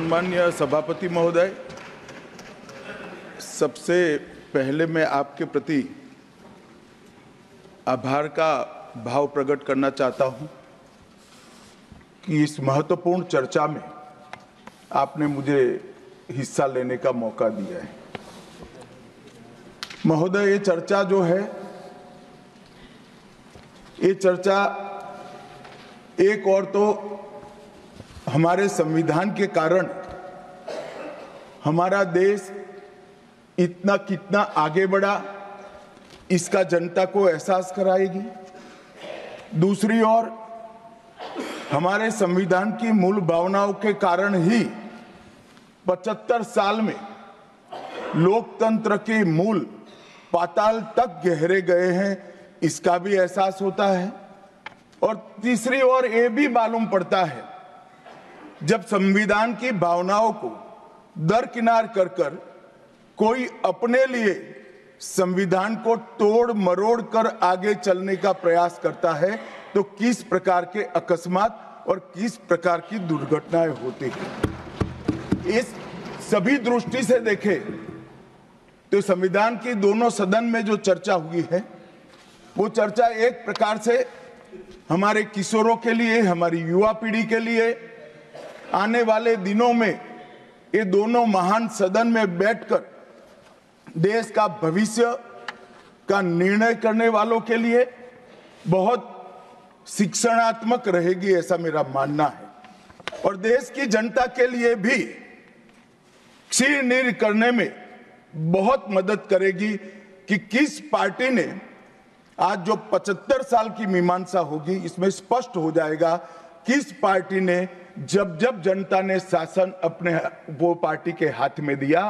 सम्मान्य सभापति महोदय, सबसे पहले मैं आपके प्रति आभार का भाव प्रकट करना चाहता हूं कि इस महत्वपूर्ण चर्चा में आपने मुझे हिस्सा लेने का मौका दिया है। महोदय, ये चर्चा जो है, ये चर्चा एक और तो हमारे संविधान के कारण हमारा देश इतना कितना आगे बढ़ा इसका जनता को एहसास कराएगी। दूसरी ओर हमारे संविधान की मूल भावनाओं के कारण ही 75 साल में लोकतंत्र के मूल पाताल तक गहरे गए हैं, इसका भी एहसास होता है। और तीसरी ओर ये भी मालूम पड़ता है, जब संविधान की भावनाओं को दरकिनार कर कोई अपने लिए संविधान को तोड़ मरोड़ कर आगे चलने का प्रयास करता है तो किस प्रकार के अकस्मात और किस प्रकार की दुर्घटनाएं होती हैं। इस सभी दृष्टि से देखें तो संविधान की दोनों सदन में जो चर्चा हुई है, वो चर्चा एक प्रकार से हमारे किशोरों के लिए, हमारी युवा पीढ़ी के लिए आने वाले दिनों में ये दोनों महान सदन में बैठकर देश का भविष्य का निर्णय करने वालों के लिए बहुत शिक्षणात्मक रहेगी, ऐसा मेरा मानना है। और देश की जनता के लिए भी क्षीर नीर करने में बहुत मदद करेगी कि किस पार्टी ने आज जो 75 साल की मीमांसा होगी, इसमें स्पष्ट हो जाएगा किस पार्टी ने जब जब जनता ने शासन अपने वो पार्टी के हाथ में दिया,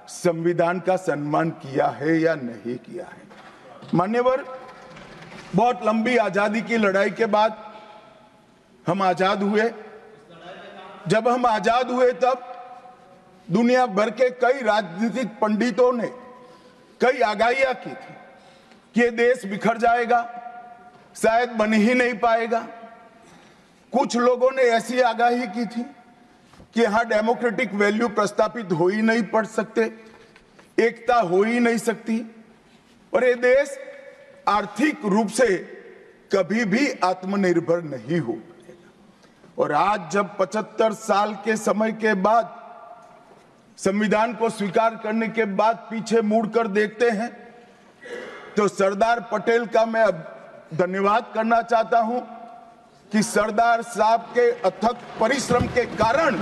संविधान का सम्मान किया है या नहीं किया है। मान्यवर, बहुत लंबी आजादी की लड़ाई के बाद हम आजाद हुए। जब हम आजाद हुए तब दुनिया भर के कई राजनीतिक पंडितों ने कई आगाहियां की थी कि ये देश बिखर जाएगा, शायद बन ही नहीं पाएगा। कुछ लोगों ने ऐसी आगाही की थी कि यहां डेमोक्रेटिक वैल्यू प्रस्तापित हो ही नहीं पड़ सकते, एकता हो ही नहीं सकती और ये देश आर्थिक रूप से कभी भी आत्मनिर्भर नहीं हो पाएगा। और आज जब 75 साल के समय के बाद संविधान को स्वीकार करने के बाद पीछे मुड़कर देखते हैं तो सरदार पटेल का मैं अब धन्यवाद करना चाहता हूं कि सरदार साहब के अथक परिश्रम के कारण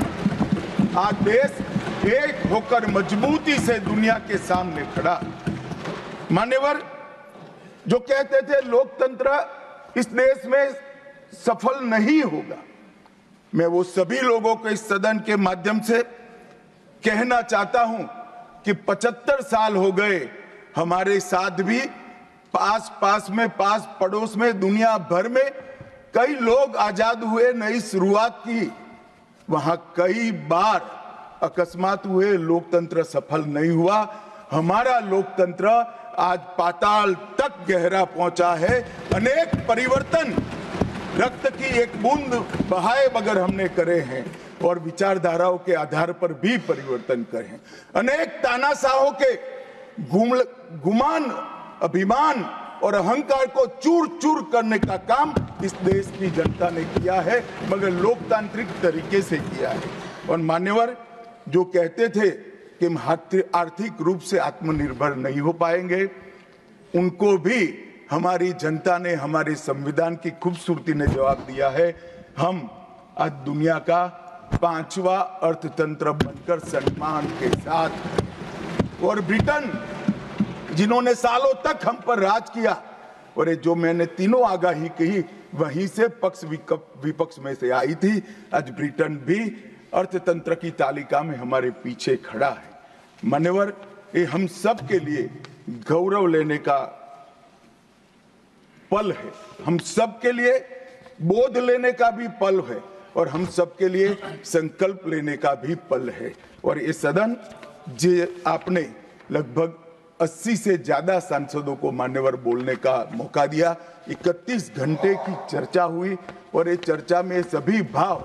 आज देश एक होकर मजबूती से दुनिया के सामने खड़ा। मान्यवर, जो कहते थे लोकतंत्र इस देश में सफल नहीं होगा, मैं वो सभी लोगों को इस सदन के माध्यम से कहना चाहता हूं कि 75 साल हो गए, हमारे साथ भी पास पड़ोस में दुनिया भर में कई लोग आजाद हुए, नई शुरुआत की, वहां कई बार अकस्मात हुए, लोकतंत्र सफल नहीं हुआ। हमारा लोकतंत्र आज पाताल तक गहरा पहुंचा है। अनेक परिवर्तन रक्त की एक बूंद बहाए बगैर हमने करे हैं और विचारधाराओं के आधार पर भी परिवर्तन करे हैं। अनेक तानाशाहों के गुमान, अभिमान और अहंकार को चूर चूर करने का काम इस देश की जनता ने किया है, मगर लोकतांत्रिक तरीके से किया है। और मान्यवर, जो कहते थे कि हम आर्थिक रूप से आत्मनिर्भर नहीं हो पाएंगे, उनको भी हमारी जनता ने, हमारे संविधान की खूबसूरती ने जवाब दिया है। हम आज दुनिया का 5वां अर्थतंत्र बनकर सम्मान के साथ, और ब्रिटेन जिन्होंने सालों तक हम पर राज किया, और ये जो मैंने तीनों आगाही कही वहीं से पक्ष विपक्ष में से आई थी, आज ब्रिटेन भी अर्थतंत्र की तालिका में हमारे पीछे खड़ा है। मान्यवर, ये हम सब के लिए गौरव लेने का पल है, हम सब के लिए बोध लेने का भी पल है और हम सब के लिए संकल्प लेने का भी पल है। और ये सदन जो आपने लगभग 80 से ज्यादा सांसदों को मान्यवर बोलने का मौका दिया, 31 घंटे की चर्चा हुई और ये चर्चा में सभी भाव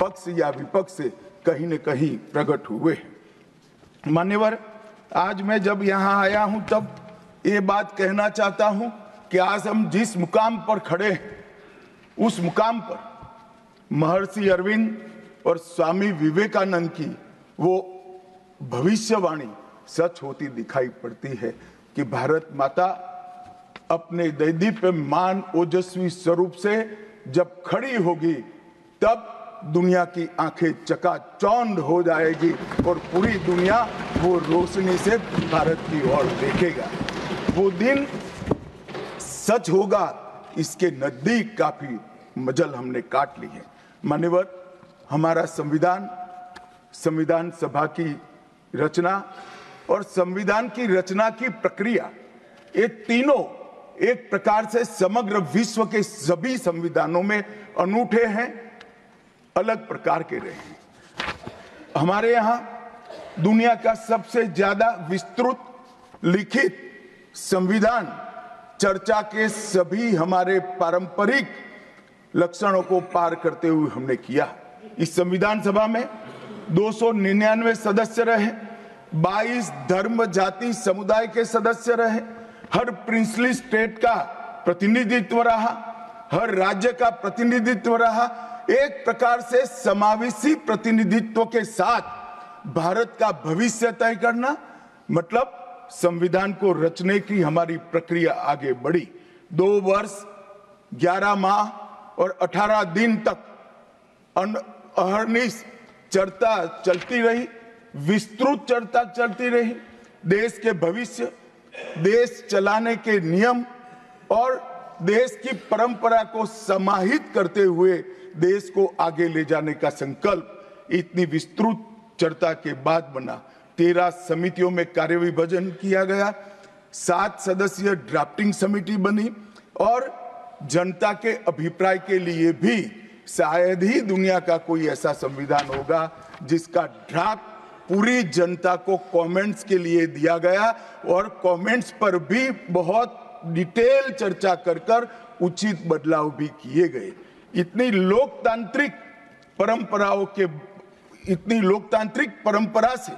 पक्ष या विपक्ष से कहीं न कहीं प्रकट हुए हैं। मान्यवर, आज मैं जब यहाँ आया हूँ तब ये बात कहना चाहता हूँ कि आज हम जिस मुकाम पर खड़े हैं उस मुकाम पर महर्षि अरविंद और स्वामी विवेकानंद की वो भविष्यवाणी सच होती दिखाई पड़ती है कि भारत माता अपने दैदीप्यमान ओजस्वी स्वरूप से जब खड़ी होगी तब दुनिया की आंखें चकाचौंध हो जाएगी और पूरी दुनिया वो रोशनी से भारत की ओर देखेगा। वो दिन सच होगा, इसके नजदीक काफी मजल हमने काट ली है। मान्यवर, हमारा संविधान सभा की रचना और संविधान की रचना की प्रक्रिया, ये तीनों एक प्रकार से समग्र विश्व के सभी संविधानों में अनूठे हैं, अलग प्रकार के रहे हैं। हमारे यहाँ दुनिया का सबसे ज्यादा विस्तृत लिखित संविधान चर्चा के सभी हमारे पारंपरिक लक्षणों को पार करते हुए हमने किया। इस संविधान सभा में 299 सदस्य रहे, 22 धर्म जाति समुदाय के सदस्य रहे, हर प्रिंसली स्टेट का प्रतिनिधित्व रहा, हर राज्य का प्रतिनिधित्व रहा। एक प्रकार से समावेशी प्रतिनिधित्व के साथ भारत का भविष्य तय करना, मतलब संविधान को रचने की हमारी प्रक्रिया आगे बढ़ी। 2 वर्ष 11 माह और 18 दिन तक अहर्निश चर्चा चलती रही, विस्तृत चर्चा चलती रही। देश के भविष्य, देश चलाने के नियम और देश की परंपरा को समाहित करते हुए देश को आगे ले जाने का संकल्प इतनी विस्तृत चर्चा के बाद बना। 13 समितियों में कार्य विभाजन किया गया, 7 सदस्यीय ड्राफ्टिंग समिति बनी और जनता के अभिप्राय के लिए भी शायद ही दुनिया का कोई ऐसा संविधान होगा जिसका ड्राफ्ट पूरी जनता को कमेंट्स के लिए दिया गया और कमेंट्स पर भी बहुत डिटेल चर्चा कर उचित बदलाव भी किए गए। इतनी लोकतांत्रिक परंपरा से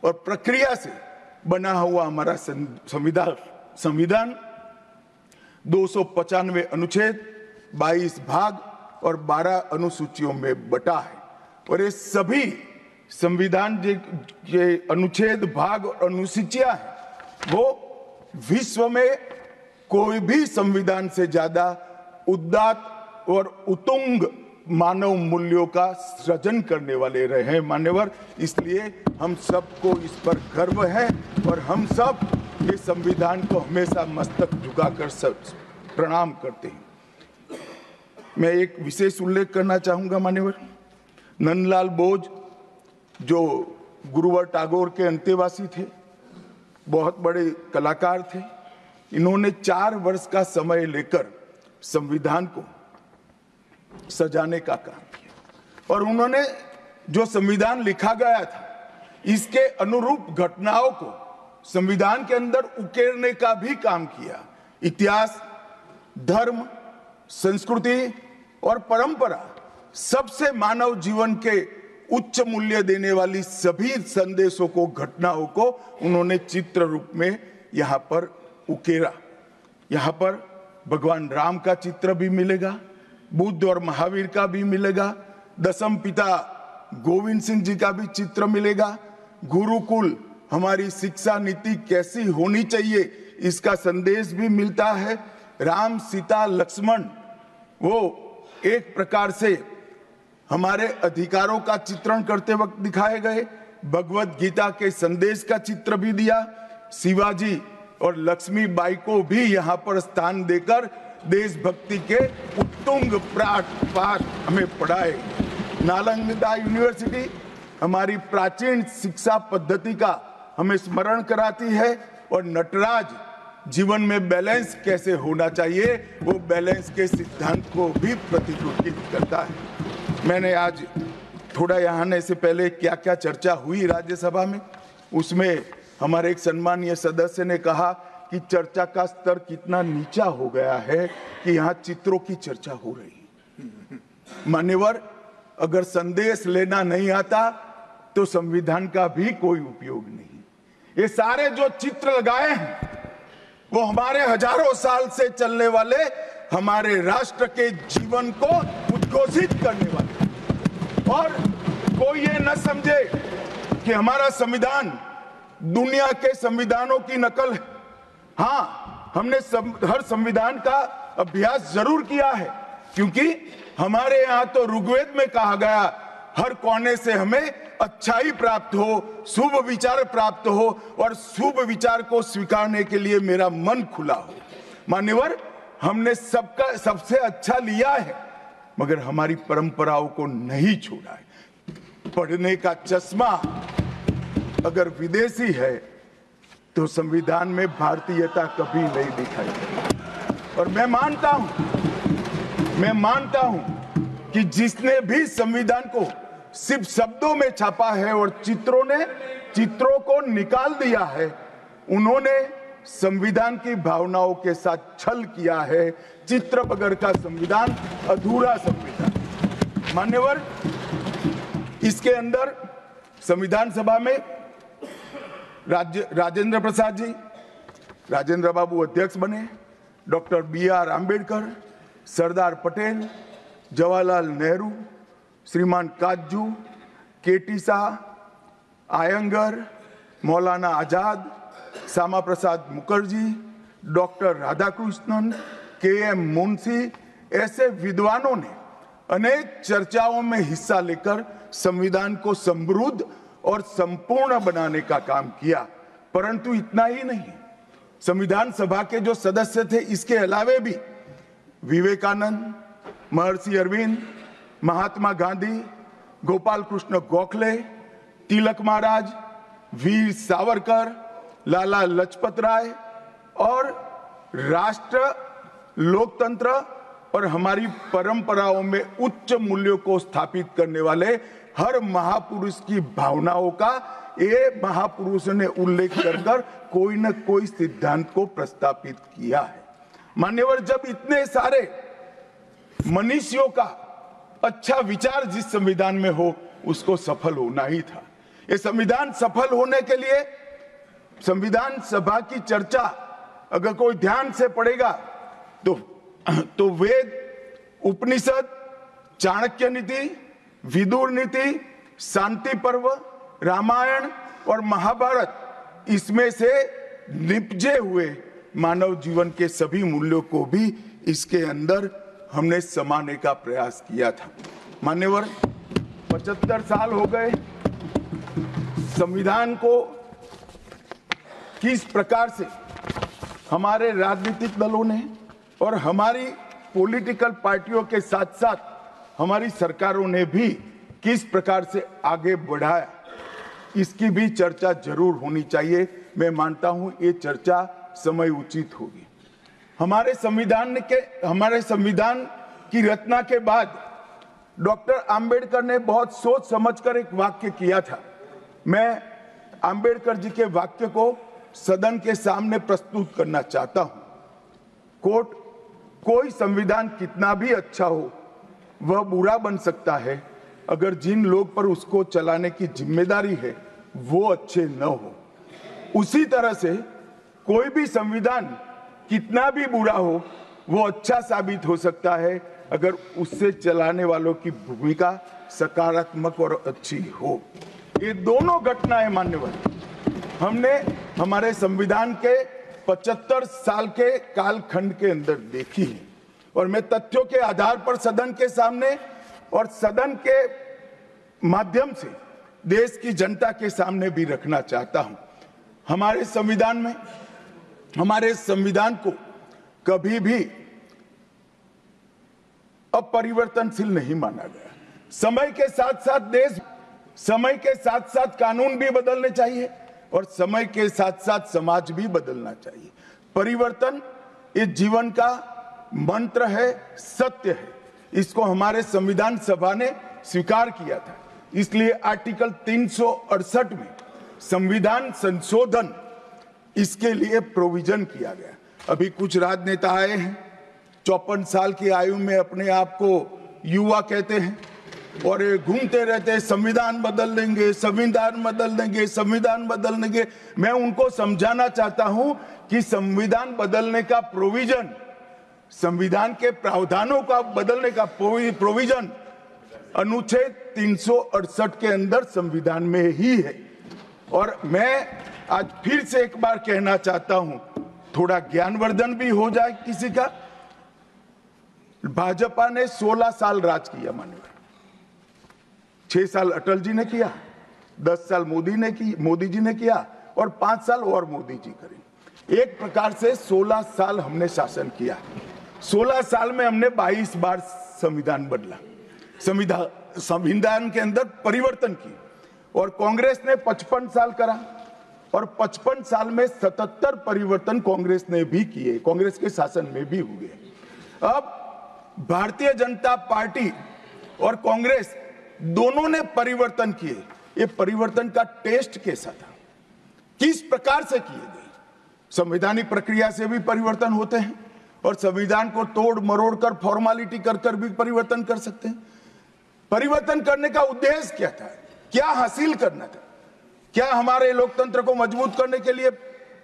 और प्रक्रिया से बना हुआ हमारा संविधान 295 अनुच्छेद, 22 भाग और 12 अनुसूचियों में बटा है। और ये सभी संविधान के अनुच्छेद, भाग और अनुसूचियां हैं, वो विश्व में कोई भी संविधान से ज्यादा उदात्त और उत्तुंग मानव मूल्यों का सृजन करने वाले रहे हैं। मान्यवर, इसलिए हम सबको इस पर गर्व है और हम सब ये संविधान को हमेशा मस्तक झुकाकर सब प्रणाम करते हैं। मैं एक विशेष उल्लेख करना चाहूंगा मान्यवर, नंदलाल बोस जो गुरुवर टैगोर के अंतेवासी थे, बहुत बड़े कलाकार थे। इन्होंने 4 वर्ष का समय लेकर संविधान को सजाने का काम किया और उन्होंने जो संविधान लिखा गया था इसके अनुरूप घटनाओं को संविधान के अंदर उकेरने का भी काम किया। इतिहास, धर्म, संस्कृति और परंपरा, सबसे मानव जीवन के उच्च मूल्य देने वाली सभी संदेशों को, घटनाओं को उन्होंने चित्र रूप में यहाँ पर उकेरा। यहाँ पर भगवान राम का चित्र भी मिलेगा, बुद्ध और महावीर का भी मिलेगा, दशम पिता गोविंद सिंह जी का भी चित्र मिलेगा, गुरुकुल हमारी शिक्षा नीति कैसी होनी चाहिए इसका संदेश भी मिलता है, राम सीता लक्ष्मण वो एक प्रकार से हमारे अधिकारों का चित्रण करते वक्त दिखाए गए, भगवत गीता के संदेश का चित्र भी दिया, शिवाजी और लक्ष्मीबाई को भी यहाँ पर स्थान देकर देशभक्ति के उत्तुंग पाठ हमें पढ़ाए। नालंदा यूनिवर्सिटी हमारी प्राचीन शिक्षा पद्धति का हमें स्मरण कराती है और नटराज जीवन में बैलेंस कैसे होना चाहिए वो बैलेंस के सिद्धांत को भी प्रतिरूपित करता है। मैंने आज थोड़ा यहाँ आने से पहले क्या क्या चर्चा हुई राज्यसभा में, उसमें हमारे एक सम्मानीय सदस्य ने कहा कि चर्चा का स्तर कितना नीचा हो गया है कि यहाँ चित्रों की चर्चा हो रही है। मान्यवर, अगर संदेश लेना नहीं आता तो संविधान का भी कोई उपयोग नहीं। ये सारे जो चित्र लगाए हैं वो हमारे हजारों साल से चलने वाले हमारे राष्ट्र के जीवन को उद्घोषित करने वाले। और कोई ये न समझे कि हमारा संविधान दुनिया के संविधानों की नकल है। हाँ, हमने हर संविधान का अभ्यास जरूर किया है, क्योंकि हमारे यहाँ तो ऋग्वेद में कहा गया हर कोने से हमें अच्छाई प्राप्त हो, शुभ विचार प्राप्त हो और शुभ विचार को स्वीकारने के लिए मेरा मन खुला हो। मान्यवर, हमने सबका सबसे अच्छा लिया है, मगर हमारी परंपराओं को नहीं छोड़ा है। पढ़ने का चश्मा अगर विदेशी है तो संविधान में भारतीयता कभी नहीं दिखाई देती। और मैं मानता हूं कि जिसने भी संविधान को सिर्फ शब्दों में छापा है और चित्रों को निकाल दिया है, उन्होंने संविधान की भावनाओं के साथ छल किया है। चित्र बगैर का संविधान अधूरा संविधान। मान्यवर, इसके अंदर संविधान सभा में राजेंद्र प्रसाद जी, राजेंद्र बाबू अध्यक्ष बने, डॉक्टर BR आंबेडकर, सरदार पटेल, जवाहरलाल नेहरू, श्रीमान काजू, KT Shah, Iyengar, Maulana Azad, Shyama Prasad Mukherjee, doctor Radhakrishnan, KM Munshi, ऐसे विद्वानों ने अनेक चर्चाओं में हिस्सा लेकर संविधान को समृद्ध और संपूर्ण बनाने का काम किया। परंतु इतना ही नहीं, संविधान सभा के जो सदस्य थे, इसके अलावे भी विवेकानंद, महर्षि अरविंद, महात्मा गांधी, गोपाल कृष्ण गोखले, तिलक महाराज, वीर सावरकर, लाला लजपत राय और राष्ट्र, लोकतंत्र और हमारी परंपराओं में उच्च मूल्यों को स्थापित करने वाले हर महापुरुष की भावनाओं का ये महापुरुष ने उल्लेख कर कोई न कोई सिद्धांत को प्रस्तापित किया है। मान्यवर, जब इतने सारे मनुष्यों का अच्छा विचार जिस संविधान में हो, उसको सफल होना ही था। ये संविधान सफल होने के लिए संविधान सभा की चर्चा अगर कोई ध्यान से पढ़ेगा तो वेद, उपनिषद, चाणक्य नीति, विदुर नीति, शांति पर्व, रामायण और महाभारत, इसमें से निपजे हुए मानव जीवन के सभी मूल्यों को भी इसके अंदर हमने समाने का प्रयास किया था। मान्यवर, 75 साल हो गए संविधान को किस प्रकार से हमारे राजनीतिक दलों ने और हमारी पॉलिटिकल पार्टियों के साथ साथ हमारी सरकारों ने भी किस प्रकार से आगे बढ़ाया, इसकी भी चर्चा जरूर होनी चाहिए। मैं मानता हूं ये चर्चा समय उचित होगी। हमारे संविधान की रचना के बाद डॉक्टर आंबेडकर ने बहुत सोच समझकर एक वाक्य किया था। मैं आंबेडकर जी के वाक्य को सदन के सामने प्रस्तुत करना चाहता हूं। कोट, कोई संविधान कितना भी अच्छा हो वह बुरा बन सकता है अगर जिन लोग पर उसको चलाने की जिम्मेदारी है वो अच्छे न हो। उसी तरह से कोई भी संविधान कितना भी बुरा हो वो अच्छा साबित हो सकता है अगर उससे चलाने वालों की भूमिका सकारात्मक और अच्छी हो। ये दोनों घटनाएं मान्यवर हमने हमारे संविधान के 75 साल के कालखंड के अंदर देखी है और मैं तथ्यों के आधार पर सदन के सामने और सदन के माध्यम से देश की जनता के सामने भी रखना चाहता हूं। हमारे संविधान को कभी भी अपरिवर्तनशील नहीं माना गया। समय के साथ साथ कानून भी बदलने चाहिए और समय के साथ साथ समाज भी बदलना चाहिए। परिवर्तन ये जीवन का मंत्र है, सत्य है। इसको हमारे संविधान सभा ने स्वीकार किया था। इसलिए आर्टिकल 368 में संविधान संशोधन इसके लिए प्रोविजन किया गया। अभी कुछ राजनेता आए हैं, 54 साल की आयु में अपने आप को युवा कहते हैं, और ये घूमते रहते संविधान बदल देंगे, संविधान बदल देंगे, संविधान बदल देंगे। मैं उनको समझाना चाहता हूं कि संविधान बदलने का प्रोविजन, संविधान के प्रावधानों का बदलने का प्रोविजन अनुच्छेद 368 के अंदर संविधान में ही है। और मैं आज फिर से एक बार कहना चाहता हूं, थोड़ा ज्ञानवर्धन भी हो जाए किसी का। भाजपा ने 16 साल राज किया माननीय, 6 साल अटल जी ने किया, 10 साल मोदी जी ने किया और 5 साल और मोदी जी करेंगे। एक प्रकार से 16 साल हमने शासन किया। 16 साल में हमने 22 बार संविधान बदला, संविधान के अंदर परिवर्तन की। और कांग्रेस ने 55 साल करा और 55 साल में 77 परिवर्तन कांग्रेस ने भी किए, कांग्रेस के शासन में भी हुए। अब भारतीय जनता पार्टी और कांग्रेस दोनों ने परिवर्तन किए। ये परिवर्तन का टेस्ट कैसा था, किस प्रकार से किए गए? संवैधानिक प्रक्रिया से भी परिवर्तन होते हैं और संविधान को तोड़ मरोड़ कर, फॉर्मेलिटी कर भी परिवर्तन कर सकते हैं। परिवर्तन करने का उद्देश्य क्या था, क्या हासिल करना था? क्या हमारे लोकतंत्र को मजबूत करने के लिए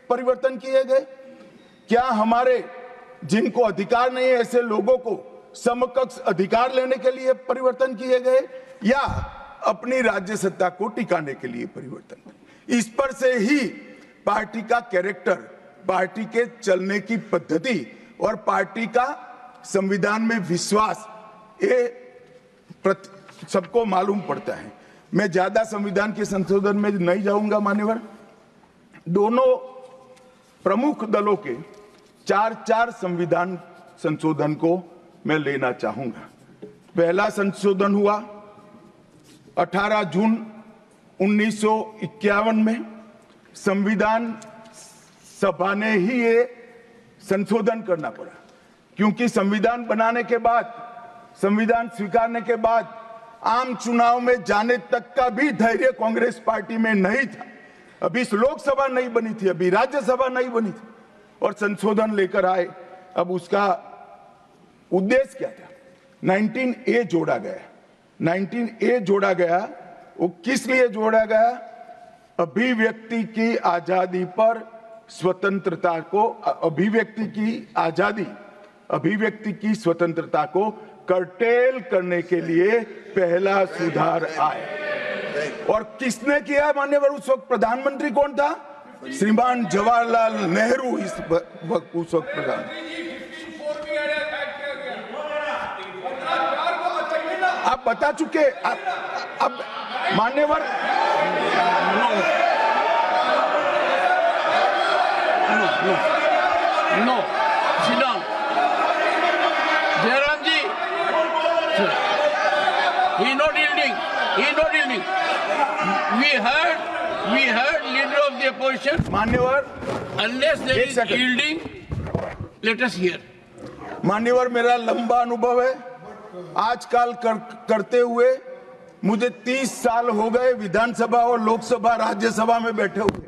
परिवर्तन किए गए? क्या हमारे जिनको अधिकार नहीं है ऐसे लोगों को समकक्ष अधिकार लेने के लिए परिवर्तन किए गए, या अपनी राज्य सत्ता को टिकाने के लिए परिवर्तन? इस पर से ही पार्टी का कैरेक्टर, पार्टी के चलने की पद्धति और पार्टी का संविधान में विश्वास, ये सबको मालूम पड़ता है। मैं ज्यादा संविधान के संशोधन में नहीं जाऊंगा मान्यवर। दोनों प्रमुख दलों के 4 संविधान संशोधन को मैं लेना चाहूंगा। पहला संशोधन हुआ 18 जून 1951 में। संविधान सभा ने ही ये संशोधन करना पड़ा, क्योंकि संविधान बनाने के बाद, संविधान स्वीकारने के बाद आम चुनाव में जाने तक का भी धैर्य कांग्रेस पार्टी में नहीं था। अभी लोकसभा नहीं बनी थी, अभी राज्यसभा नहीं बनी थी और संशोधन लेकर आए। अब उसका उद्देश्य क्या था? 19A जोड़ा गया। 19A जोड़ा गया, वो किस लिए जोड़ा गया? अभिव्यक्ति की आजादी पर स्वतंत्रता को, अभिव्यक्ति की आजादी, अभिव्यक्ति की स्वतंत्रता को कर्टेल करने के लिए पहला सुधार आया। और किसने किया मान्यवर? उस वक्त प्रधानमंत्री कौन था? श्रीमान जवाहरलाल नेहरू उस वक्त प्रधान। आप बता चुके। अब मान्यवर no sit down Jairam ji, he not yielding. We heard leader of the opposition. मान्यवर, unless there is yielding, let us hear. मान्यवर, मेरा लंबा अनुभव है आजकल करते हुए। मुझे 30 साल हो गए विधानसभा और लोकसभा राज्यसभा में बैठे हुए।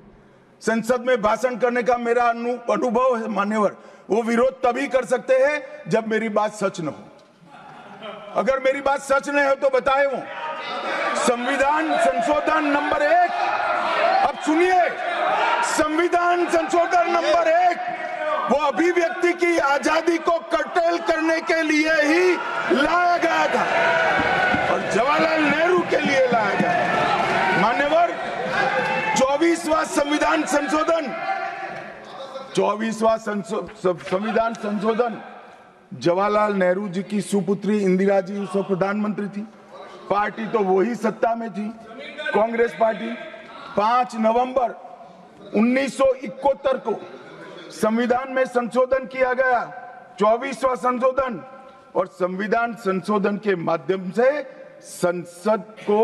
संसद में भाषण करने का मेरा अनुभव है मान्यवर। वो विरोध तभी कर सकते हैं जब मेरी बात सच न हो। अगर मेरी बात सच नहीं हो तो बताए वो संविधान संशोधन नंबर 1, अब सुनिए, संविधान संशोधन नंबर 1 वो अभिव्यक्ति की आजादी को कर्टेल करने के लिए ही लाया गया था और जवाहरलाल नेहरू के लिए लाया गया। मान्यवर, 24वां संविधान संशोधन, 24वां संविधान संशोधन जवाहरलाल नेहरू जी की सुपुत्री इंदिरा जी उस वक्त प्रधानमंत्री थी। पार्टी तो वही सत्ता में थी, कांग्रेस पार्टी। 5 नवंबर 1971 को संविधान में संशोधन किया गया, 24वां संशोधन। और संविधान संशोधन के माध्यम से संसद को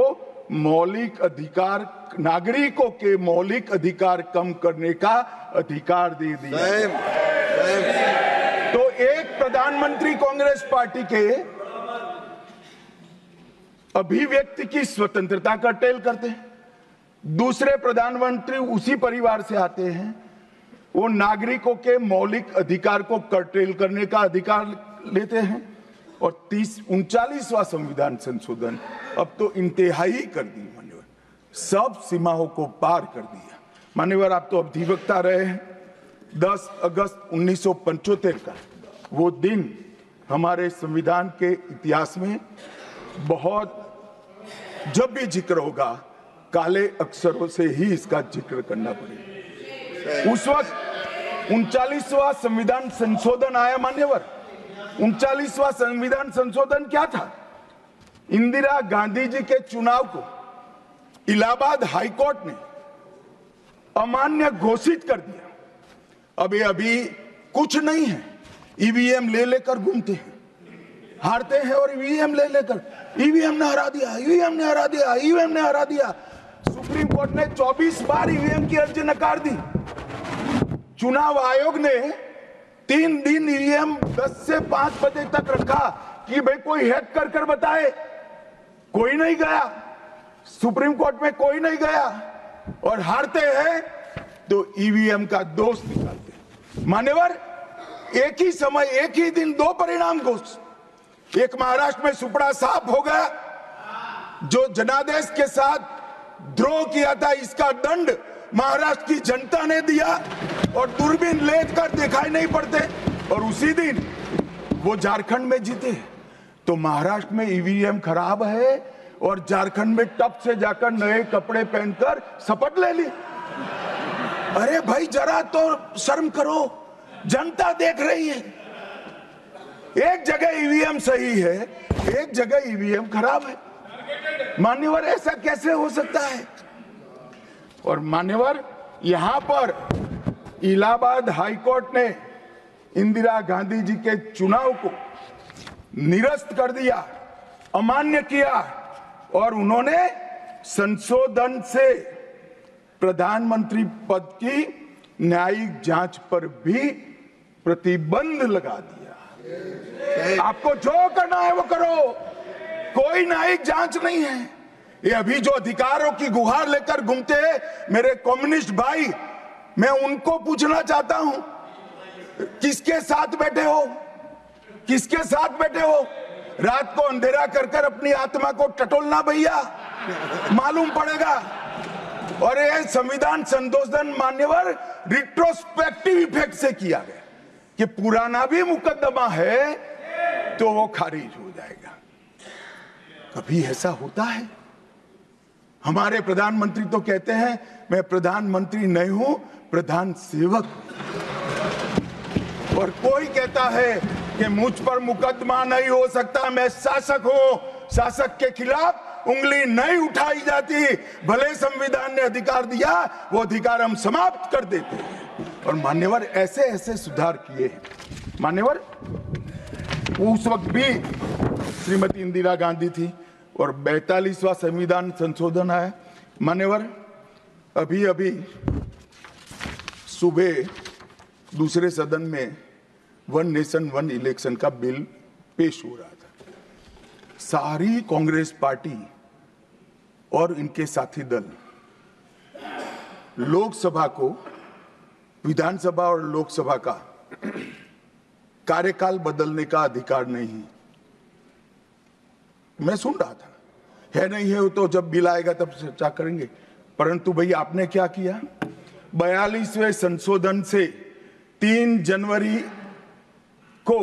मौलिक अधिकार, नागरिकों के मौलिक अधिकार कम करने का अधिकार दे दिया। तो एक प्रधानमंत्री कांग्रेस पार्टी के अभिव्यक्ति की स्वतंत्रता का टेल करते हैं, दूसरे प्रधानमंत्री उसी परिवार से आते हैं, वो नागरिकों के मौलिक अधिकार को कर्टेल करने का अधिकार लेते हैं। और 39वां संविधान संशोधन अब तो इंतहाई कर दी मान्यवर, सब सीमाओं को पार कर दिया। मान्यवर आप तो अधिवक्ता रहे हैं। 10 अगस्त 1975 का वो दिन हमारे संविधान के इतिहास में बहुत, जब भी जिक्र होगा काले अक्षरों से ही इसका जिक्र करना पड़ेगा। उस वक्त 39वां संविधान संशोधन आया मान्यवर। 39वां संविधान संशोधन क्या था? इंदिरा गांधी जी के चुनाव को इलाहाबाद हाईकोर्ट ने अमान्य घोषित कर दिया। अभी कुछ नहीं है, ईवीएम ले लेकर घूमते हैं, हारते हैं और ईवीएम ले लेकर, ईवीएम ने हरा दिया, ईवीएम ने हरा दिया, ईवीएम ने हरा दिया। सुप्रीम कोर्ट ने 24 बार ईवीएम की अर्जी नकार दी। चुनाव आयोग ने 3 दिन ईवीएम 10 से 5 बजे तक रखा कि भाई कोई हैक कर बताए। कोई नहीं गया, सुप्रीम कोर्ट में कोई नहीं गया, और हारते हैं तो ईवीएम का दोष निकालते हैं। मान्यवर एक ही समय, एक ही दिन 2 परिणाम घोषित। एक महाराष्ट्र में सुपड़ा साफ हो गया, जो जनादेश के साथ द्रोह किया था इसका दंड महाराष्ट्र की जनता ने दिया, और दूरबीन लेकर दिखाई नहीं पड़ते, और उसी दिन वो झारखंड में जीते। तो महाराष्ट्र में ईवीएम खराब है और झारखंड में टप से जाकर नए कपड़े पहनकर शपथ ले ली। अरे भाई जरा तो शर्म करो, जनता देख रही है। एक जगह ईवीएम सही है, एक जगह ईवीएम खराब है। मान्यवर ऐसा कैसे हो सकता है? और मान्यवर यहां पर इलाहाबाद हाईकोर्ट ने इंदिरा गांधी जी के चुनाव को निरस्त कर दिया, अमान्य किया, और उन्होंने संशोधन से प्रधानमंत्री पद की न्यायिक जांच पर भी प्रतिबंध लगा दिया। आपको जो करना है वो करो, कोई न्यायिक जांच नहीं है। ये अभी जो अधिकारों की गुहार लेकर घूमते हैं मेरे कम्युनिस्ट भाई, मैं उनको पूछना चाहता हूं, किसके साथ बैठे हो? किसके साथ बैठे हो? रात को अंधेरा कर अपनी आत्मा को टटोलना भैया, मालूम पड़ेगा। और ये संविधान संशोधन मान्यवर रिट्रोस्पेक्टिव इफेक्ट से किया गया कि पुराना भी मुकदमा है तो वो खारिज हो जाएगा। कभी ऐसा होता है? हमारे प्रधानमंत्री तो कहते हैं मैं प्रधानमंत्री नहीं हूं, प्रधान सेवक। और कोई कहता है कि मुझ पर मुकदमा नहीं हो सकता, मैं शासक हूं, शासक के खिलाफ उंगली नहीं उठाई जाती। भले संविधान ने अधिकार दिया, वो अधिकार हम समाप्त कर देते हैं। और मान्यवर ऐसे ऐसे सुधार किए हैं। मान्यवर उस वक्त भी श्रीमती इंदिरा गांधी थी और 42वां संविधान संशोधन आया। मान्यवर अभी सुबह दूसरे सदन में 1 नेशन 1 इलेक्शन का बिल पेश हो रहा था। सारी कांग्रेस पार्टी और इनके साथी दल लोकसभा को, विधानसभा और लोकसभा का कार्यकाल बदलने का अधिकार नहीं। मैं सुन रहा था, है नहीं है तो जब बिल आएगा तब चर्चा करेंगे। परंतु भाई आपने क्या किया? 42वें संशोधन से 3 जनवरी को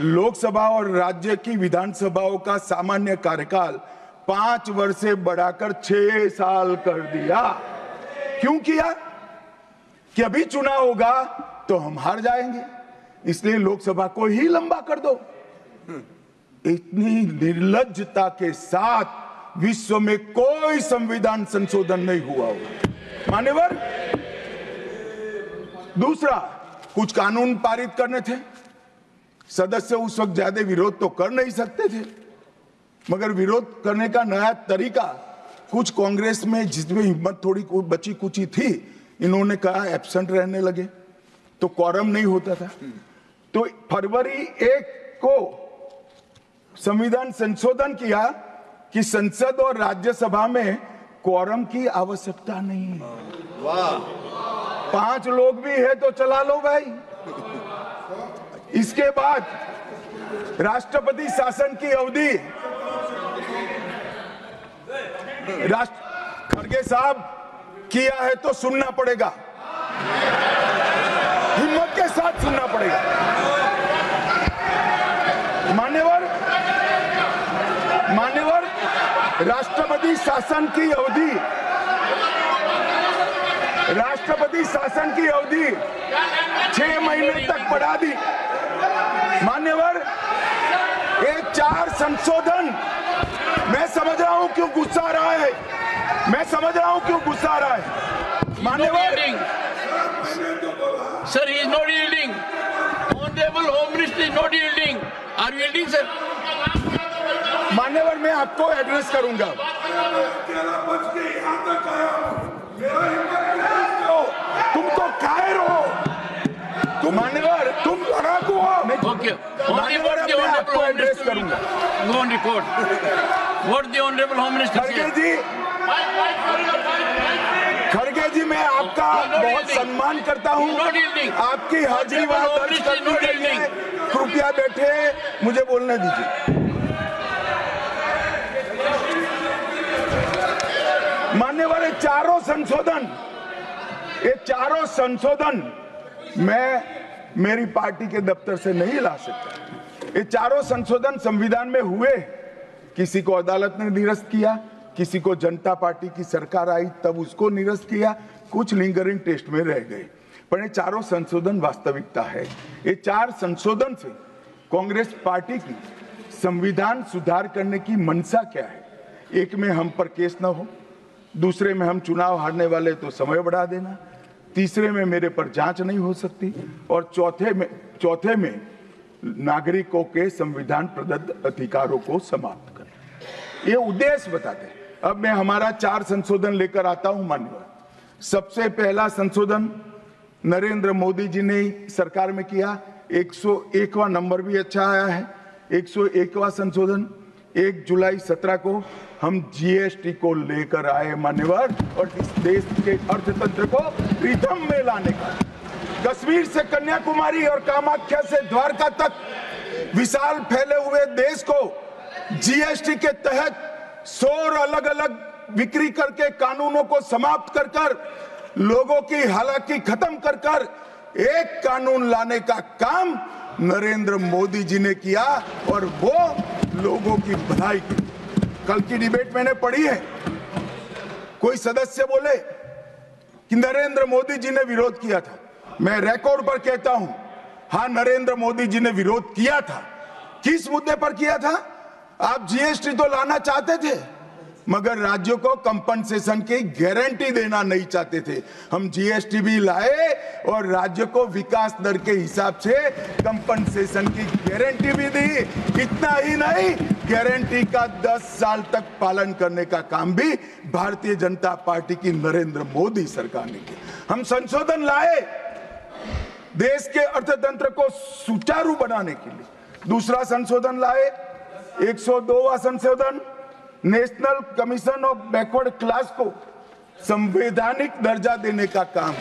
लोकसभा और राज्य की विधानसभाओं का सामान्य कार्यकाल 5 वर्ष से बढ़ाकर 6 साल कर दिया। क्यों किया? कि अभी चुनाव होगा तो हम हार जाएंगे, इसलिए लोकसभा को ही लंबा कर दो। इतनी निर्लज्जता के साथ विश्व में कोई संविधान संशोधन नहीं हुआ होगा। मान्यवर दूसरा, कुछ कानून पारित करने थे, सदस्य उस वक्त ज्यादा विरोध तो कर नहीं सकते थे, मगर विरोध करने का नया तरीका कुछ कांग्रेस में, जिसमें हिम्मत थोड़ी बची कुची थी, इन्होंने कहा एब्सेंट रहने लगे तो क्वारम नहीं होता था। तो फरवरी 1 को संविधान संशोधन किया कि संसद और राज्यसभा में क्वारम की आवश्यकता नहीं है। वाह, 5 लोग भी है तो चला लो भाई। इसके बाद राष्ट्रपति शासन की अवधि, खड़गे साहब किया है तो सुनना पड़ेगा, हिम्मत के साथ सुनना पड़ेगा। मान्यवर, राष्ट्रपति शासन की अवधि, राष्ट्रपति शासन की अवधि 6 महीने तक बढ़ा दी। मान्यवर, ये 4 संशोधन, मैं समझ रहा हूं क्यों गुस्सा आ रहा है, मैं समझ रहा हूं क्यों गुस्सा आ रहा है। मान्यवर, sir, he is not yielding. Honorable Home Minister is not yielding. Are you yielding, sir? मान्यवर, मैं आपको एड्रेस करूंगा। तुम तो कायर हो, तुम मान्यवर, तुम लड़ाकू हो। Okay. मान्यवर, मैं आपको एड्रेस करूंगा। Go on record. What the Honorable Home Minister said. खड़गे जी, मैं आपका बहुत सम्मान करता हूं, आपकी हाजिरी वहां दर्ज कर दी गई है। कृपया बैठे, मुझे बोलने दीजिए। मान्यवर, ये चारों संशोधन मैं मेरी पार्टी के दफ्तर से नहीं ला सकता। ये चारों संशोधन संविधान में हुए, किसी को अदालत ने निरस्त किया, किसी को जनता पार्टी की सरकार आई तब उसको निरस्त किया, कुछ लिंगरिंग टेस्ट में रह गए, पर ये चारों संशोधन वास्तविकता है। ये 4 संशोधन से कांग्रेस पार्टी की संविधान सुधार करने की मंशा क्या है? एक में हम पर केस न हो, दूसरे में हम चुनाव हारने वाले तो समय बढ़ा देना, तीसरे में मेरे पर जांच नहीं हो सकती, और चौथे में नागरिकों के संविधान प्रदत्त अधिकारों को समाप्त करना। ये उद्देश्य बताते हैं। अब मैं हमारा 4 संशोधन लेकर आता हूं। मान्यवर, सबसे पहला संशोधन नरेंद्र मोदी जी ने सरकार में किया, 101वां नंबर भी अच्छा आया है। 101वां संशोधन 1 जुलाई 17 को हम जीएसटी को लेकर आए मान्यवर, और इस देश के अर्थतंत्र को रिदम में लाने का, कश्मीर से कन्याकुमारी और कामाख्या से द्वारका तक विशाल फैले हुए देश को जीएसटी के तहत 100 अलग अलग बिक्री करके कानूनों को समाप्त कर कर, लोगों की हालाकी खत्म कर कर एक कानून लाने का काम नरेंद्र मोदी जी ने किया, और वो लोगों की भलाई की। कल की डिबेट मैंने पढ़ी है, कोई सदस्य बोले कि नरेंद्र मोदी जी ने विरोध किया था। मैं रिकॉर्ड पर कहता हूं, हां, नरेंद्र मोदी जी ने विरोध किया था। किस मुद्दे पर किया था? आप जीएसटी तो लाना चाहते थे, मगर राज्यों को कंपनसेशन की गारंटी देना नहीं चाहते थे। हम जीएसटी भी लाए और राज्य को विकास दर के हिसाब से कंपनसेशन की गारंटी भी दी। इतना ही नहीं, गारंटी का 10 साल तक पालन करने का काम भी भारतीय जनता पार्टी की नरेंद्र मोदी सरकार ने किया। हम संशोधन लाए देश के अर्थतंत्र को सुचारू बनाने के लिए। दूसरा संशोधन लाए, 102वां संशोधन, national commission of backward class को संवैधानिक दर्जा देने का काम।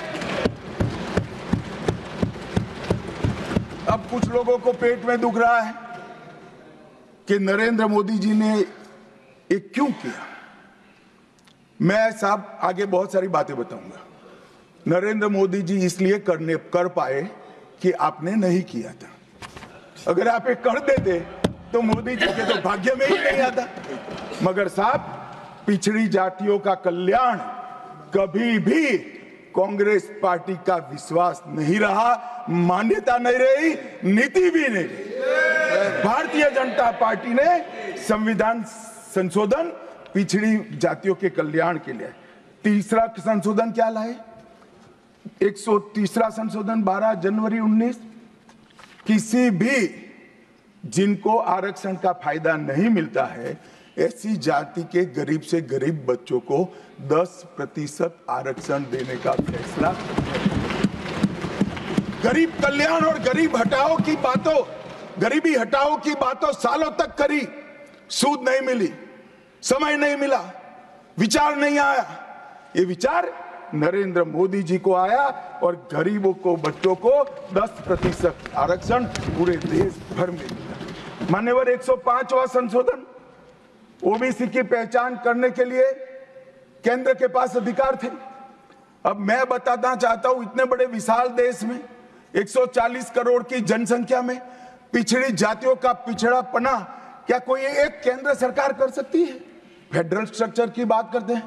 अब कुछ लोगों को पेट में दुख रहा है कि नरेंद्र मोदी जी ने ये क्यों किया। मैं साहब आगे बहुत सारी बातें बताऊंगा। नरेंद्र मोदी जी इसलिए कर पाए कि आपने नहीं किया था। अगर आप ये कर देते तो मोदी जी के तो भाग्य में ही नहीं आता। मगर साहब, पिछड़ी जातियों का कल्याण कभी भी कांग्रेस पार्टी का विश्वास नहीं रहा, मान्यता नहीं रही, नीति भी नहीं रही। भारतीय जनता पार्टी ने संविधान संशोधन पिछड़ी जातियों के कल्याण के लिए। तीसरा संशोधन क्या लाए? 130वां संशोधन 12 जनवरी 19, किसी भी जिनको आरक्षण का फायदा नहीं मिलता है, ऐसी जाति के गरीब से गरीब बच्चों को 10% आरक्षण देने का फैसला। गरीब कल्याण और गरीबी हटाओ की बातों सालों तक करी, सूद नहीं मिली, समय नहीं मिला, विचार नहीं आया। ये विचार नरेंद्र मोदी जी को आया और गरीबों को, बच्चों को 10% आरक्षण पूरे देश भर में मिला। मान्यवर 105वां संशोधन, ओबीसी की पहचान करने के लिए केंद्र के पास अधिकार थे। अब मैं बताना चाहता हूं, इतने बड़े विशाल देश में 140 करोड़ की जनसंख्या में पिछड़ी जातियों का पिछड़ापना क्या कोई एक केंद्र सरकार कर सकती है? फेडरल स्ट्रक्चर की बात करते हैं,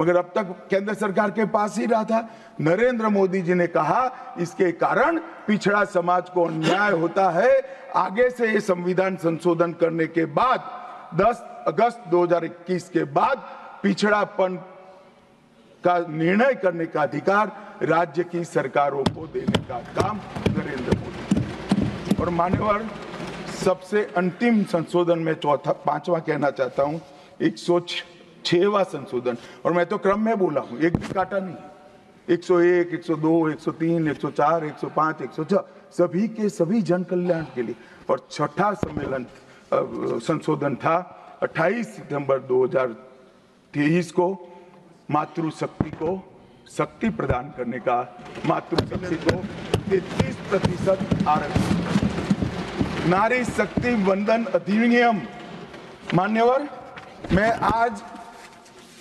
मगर अब तक केंद्र सरकार के पास ही रहा था। नरेंद्र मोदी जी ने कहा इसके कारण पिछड़ा समाज को अन्याय होता है। आगे से ये संविधान संशोधन करने के बाद 10 अगस्त 2021 के बाद पिछड़ापन का निर्णय करने का अधिकार राज्य की सरकारों को देने का काम नरेंद्र मोदी। और मान्यवर, सबसे अंतिम संशोधन में पांचवा कहना चाहता हूं, 106वां संशोधन, और मैं तो क्रम में बोला हूं, एक भी काटा नहीं। 101, 102, 103, 104, 105, 106 सभी के सभी जन कल्याण के लिए। और छठा सम्मेलन संशोधन था 28 सितंबर 2023 को, मातृशक्ति को शक्ति प्रदान करने का, मातृशक्ति को 33% आरक्षण, नारी शक्ति वंदन अधिनियम। मान्यवर, मैं आज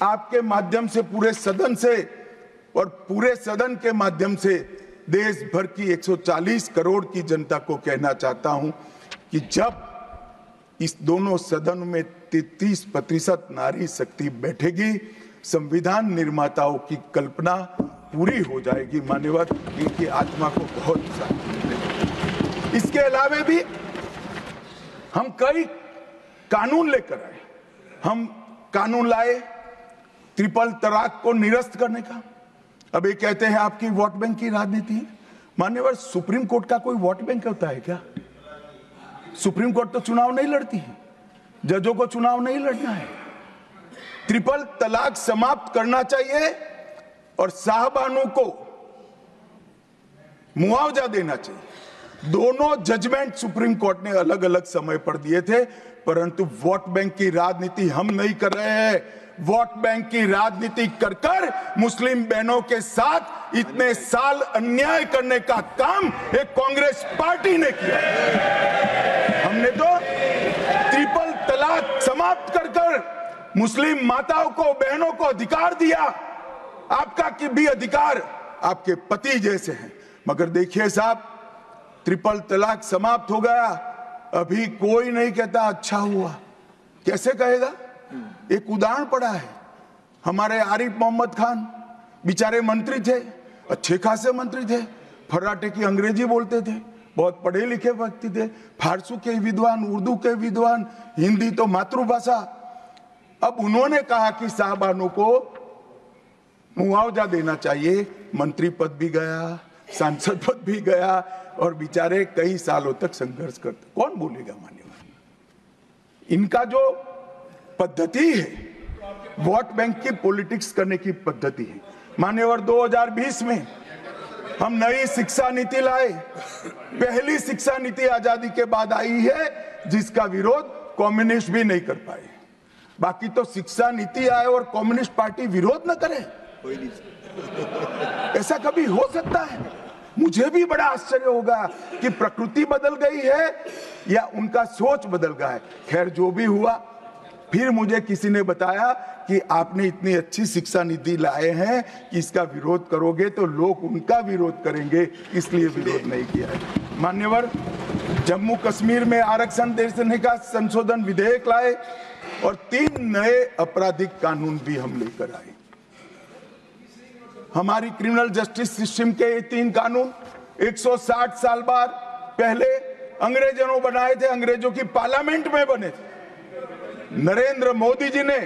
आपके माध्यम से पूरे सदन से और पूरे सदन के माध्यम से देश भर की 140 करोड़ की जनता को कहना चाहता हूं कि जब इस दोनों सदन में 33% नारी शक्ति बैठेगी, संविधान निर्माताओं की कल्पना पूरी हो जाएगी। मान्यवर, इनकी आत्मा को बहुत शांति मिलेगी। इसके अलावा भी हम कई कानून लेकर आए। हम कानून लाए ट्रिपल तलाक को निरस्त करने का। अब ये कहते हैं आपकी वोट बैंक की राजनीति है। मान्यवर, सुप्रीम कोर्ट का कोई वोट बैंक होता है क्या? सुप्रीम कोर्ट तो चुनाव नहीं लड़ती है, जजों को चुनाव नहीं लड़ना है। ट्रिपल तलाक समाप्त करना चाहिए और साहबानों को मुआवजा देना चाहिए। दोनों जजमेंट सुप्रीम कोर्ट ने अलग अलग समय पर दिए थे, परंतु वोट बैंक की राजनीति हम नहीं कर रहे हैं। वोट बैंक की राजनीति कर कर मुस्लिम बहनों के साथ इतने साल अन्याय करने का काम एक कांग्रेस पार्टी ने किया। हमने तो ट्रिपल तलाक समाप्त कर कर मुस्लिम माताओं को, बहनों को अधिकार दिया। आपका कि भी अधिकार आपके पति जैसे हैं, मगर देखिए साहब, ट्रिपल तलाक समाप्त हो गया, अभी कोई नहीं कहता अच्छा हुआ। कैसे कहेगा? एक उदाहरण पड़ा है, हमारे आरिफ मोहम्मद खान बेचारे मंत्री थे, अच्छे खासे मंत्री थे, फर्राटे की अंग्रेजी बोलते थे, बहुत पढ़े लिखे व्यक्ति थे, फारसी के विद्वान, उर्दू के विद्वान, हिंदी तो मातृभाषा। अब उन्होंने कहा कि साहबानों को मुआवजा देना चाहिए। मंत्री पद भी गया, सांसद पद भी गया, और बेचारे कई सालों तक संघर्ष करते। कौन बोलेगा? मान्यवर, इनका जो पद्धति है वोट बैंक की पॉलिटिक्स करने की पद्धति है। मान्यवर, 2020 में हम नई शिक्षा नीति लाए। पहली शिक्षा नीति आजादी के बाद आई है जिसका विरोध कम्युनिस्ट भी नहीं कर पाए। बाकी तो शिक्षा नीति आए और कम्युनिस्ट पार्टी विरोध न करे, ऐसा कभी हो सकता है? मुझे भी बड़ा आश्चर्य होगा कि प्रकृति बदल गई है या उनका सोच बदल गया है। खैर, जो भी हुआ, फिर मुझे किसी ने बताया कि आपने इतनी अच्छी शिक्षा नीति लाए हैं कि इसका विरोध करोगे तो लोग उनका विरोध करेंगे, इसलिए विरोध नहीं किया है। मान्यवर, जम्मू कश्मीर में आरक्षण देने का संशोधन विधेयक लाए और 3 नए आपराधिक कानून भी हम लेकर आए। हमारी क्रिमिनल जस्टिस सिस्टम के ये 3 कानून 160 साल बाद पहले अंग्रेजों ने बनाए थे, अंग्रेजों की पार्लियामेंट में बने थे। नरेंद्र मोदी जी ने,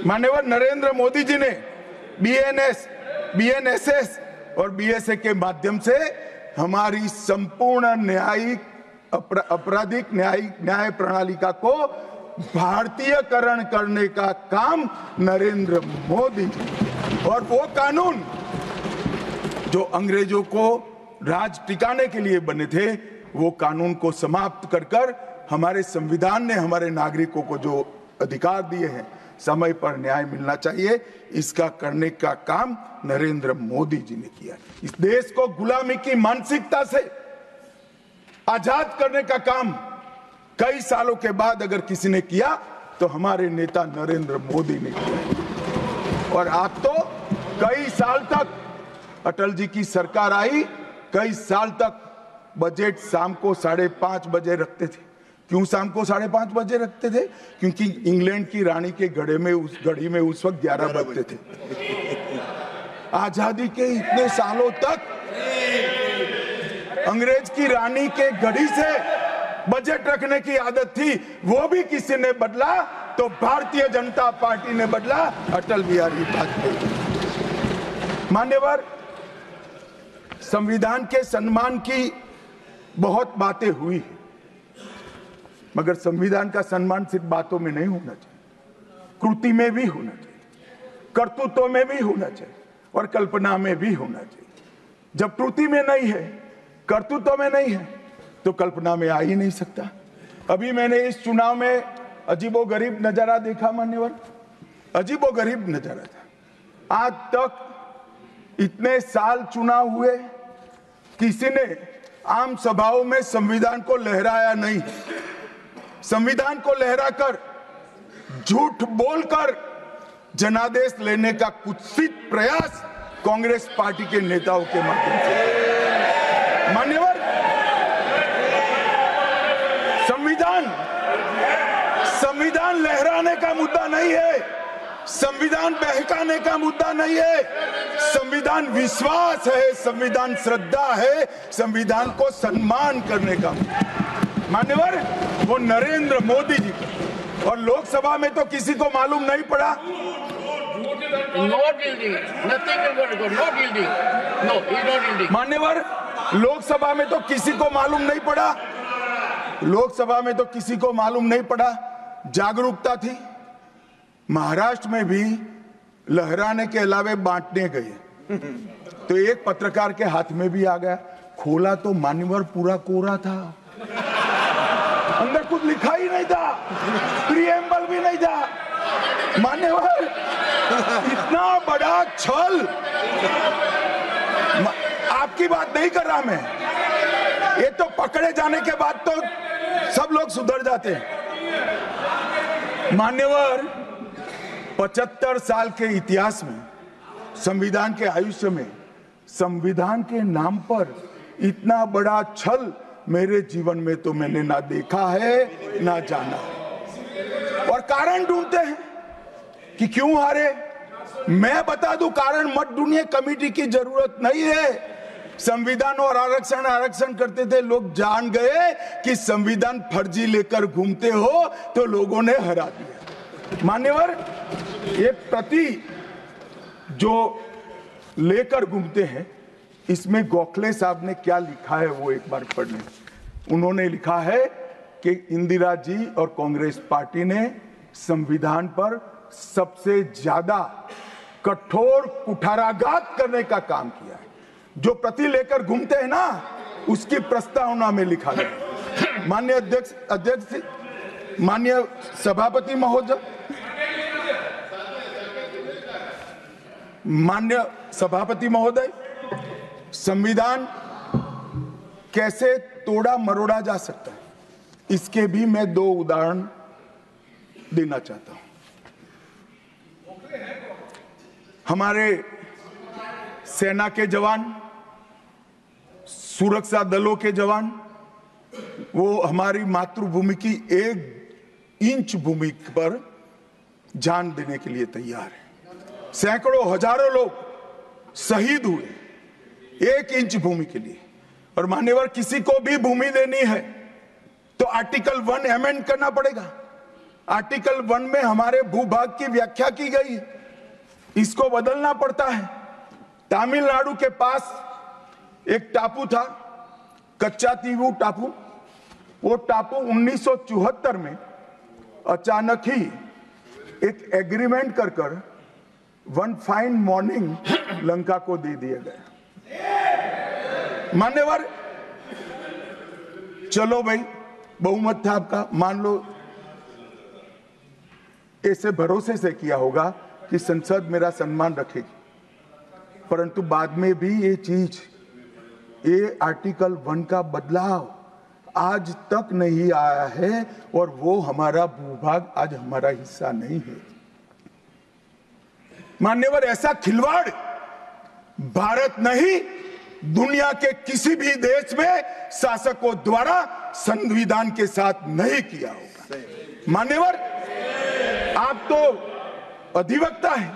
माननीय नरेंद्र मोदी जी ने बीएनएस, बीएनएसएस और बीएसए के माध्यम से हमारी संपूर्ण न्यायिक आपराधिक न्याय प्रणालिका को भारतीयकरण करने का काम नरेंद्र मोदी जी। और वो कानून जो अंग्रेजों को राज टिकाने के लिए बने थे, वो कानून को समाप्त कर कर हमारे संविधान ने हमारे नागरिकों को जो अधिकार दिए हैं, समय पर न्याय मिलना चाहिए। इसका करने का काम नरेंद्र मोदी जी ने किया। इस देश को गुलामी की मानसिकता से आजाद करने का काम कई सालों के बाद अगर किसी ने किया तो हमारे नेता नरेंद्र मोदी ने किया। और आप तो कई साल तक अटल जी की सरकार आई, कई साल तक बजट शाम को 5:30 बजे रखते थे। क्यों शाम को 5:30 बजे रखते थे? क्योंकि इंग्लैंड की रानी के घड़ी में उस वक्त 11 बजते थे। आजादी के इतने सालों तक अंग्रेज की रानी के घड़ी से बजट रखने की आदत थी, वो भी किसी ने बदला तो भारतीय जनता पार्टी ने बदला, अटल बिहारी वाजपेयी। मान्यवर, संविधान के सम्मान की बहुत बातें हुई है, मगर संविधान का सम्मान सिर्फ बातों में नहीं होना चाहिए, कृति में भी होना चाहिए, कर्तृत्व में भी होना चाहिए और कल्पना में भी होना चाहिए। जब कृति में नहीं है, कर्तृत्व में नहीं है, तो कल्पना में आ ही नहीं सकता। अभी मैंने इस चुनाव में अजीबोगरीब नजारा देखा मान्यवर, अजीबोगरीब नजारा था। आज तक इतने साल चुनाव हुए, किसी ने आम सभाओं में संविधान को लहराया नहीं। संविधान को लहराकर, झूठ बोलकर जनादेश लेने का कुत्सित प्रयास कांग्रेस पार्टी के नेताओं के माध्यम से। मान्यवर, संविधान लहराने का मुद्दा नहीं है, संविधान बहकाने का मुद्दा नहीं है। संविधान विश्वास है, संविधान श्रद्धा है, संविधान को सम्मान करने का। मान्यवर, वो नरेंद्र मोदी जी और लोकसभा में तो किसी को मालूम नहीं पड़ा। मान्यवर, लोकसभा में तो किसी को मालूम नहीं पड़ा, लोकसभा में तो किसी को मालूम नहीं पड़ा। जागरूकता थी। महाराष्ट्र में भी लहराने के अलावे बांटने गए तो एक पत्रकार के हाथ में भी आ गया, खोला तो मान्यवर पूरा कोरा था, अंदर कुछ लिखा ही नहीं था, प्रीएम्बल भी नहीं था। मान्यवर, इतना बड़ा छल। आपकी बात नहीं कर रहा मैं, ये तो पकड़े जाने के बाद तो सब लोग सुधर जाते हैं। मान्यवर, 75 साल के इतिहास में, संविधान के आयुष्य में, संविधान के नाम पर इतना बड़ा छल मेरे जीवन में तो मैंने ना देखा है ना जाना है। और कारण ढूंढते हैं कि क्यों हारे। मैं बता दूं, कारण मत ढूंढिए, कमेटी की जरूरत नहीं है। संविधान और आरक्षण करते थे, लोग जान गए कि संविधान फर्जी लेकर घूमते हो तो लोगों ने हरा दिया। मान्यवर, ये प्रति जो लेकर घूमते हैं, इसमें गोखले साहब ने क्या लिखा है वो एक बार पढ़ लें। उन्होंने लिखा है कि इंदिरा जी और कांग्रेस पार्टी ने संविधान पर सबसे ज्यादा कठोर कुठाराघात करने का काम किया है। जो प्रति लेकर घूमते हैं ना, उसकी प्रस्तावना में लिखा गया। माननीय अध्यक्ष, माननीय सभापति महोदय, माननीय सभापति महोदय, संविधान कैसे तोड़ा मरोड़ा जा सकता है, इसके भी मैं 2 उदाहरण देना चाहता हूं। हमारे सेना के जवान, सुरक्षा दलों के जवान, वो हमारी मातृभूमि की 1 इंच भूमि पर जान देने के लिए तैयार है। सैकड़ों हजारों लोग शहीद हुए 1 इंच भूमि के लिए। और मान्यवर, किसी को भी भूमि देनी है तो आर्टिकल 1 अमेंड करना पड़ेगा। आर्टिकल 1 में हमारे भूभाग की व्याख्या की गई है, इसको बदलना पड़ता है। तमिलनाडु के पास एक टापू था, कच्चा तीवू टापू। वो टापू 1974 में अचानक ही एक एग्रीमेंट कर वन फाइन मॉर्निंग लंका को दे दिया गया। मान्यवर, चलो भाई, बहुमत था आपका, मान लो, ऐसे भरोसे से किया होगा कि संसद मेरा सम्मान रखेगी, परंतु बाद में भी ये चीज, ये आर्टिकल 1 का बदलाव आज तक नहीं आया है और वो हमारा भूभाग आज हमारा हिस्सा नहीं है। मान्यवर, ऐसा खिलवाड़ भारत नहीं, दुनिया के किसी भी देश में शासकों द्वारा संविधान के साथ नहीं किया होगा। मान्यवर, आप तो अधिवक्ता हैं।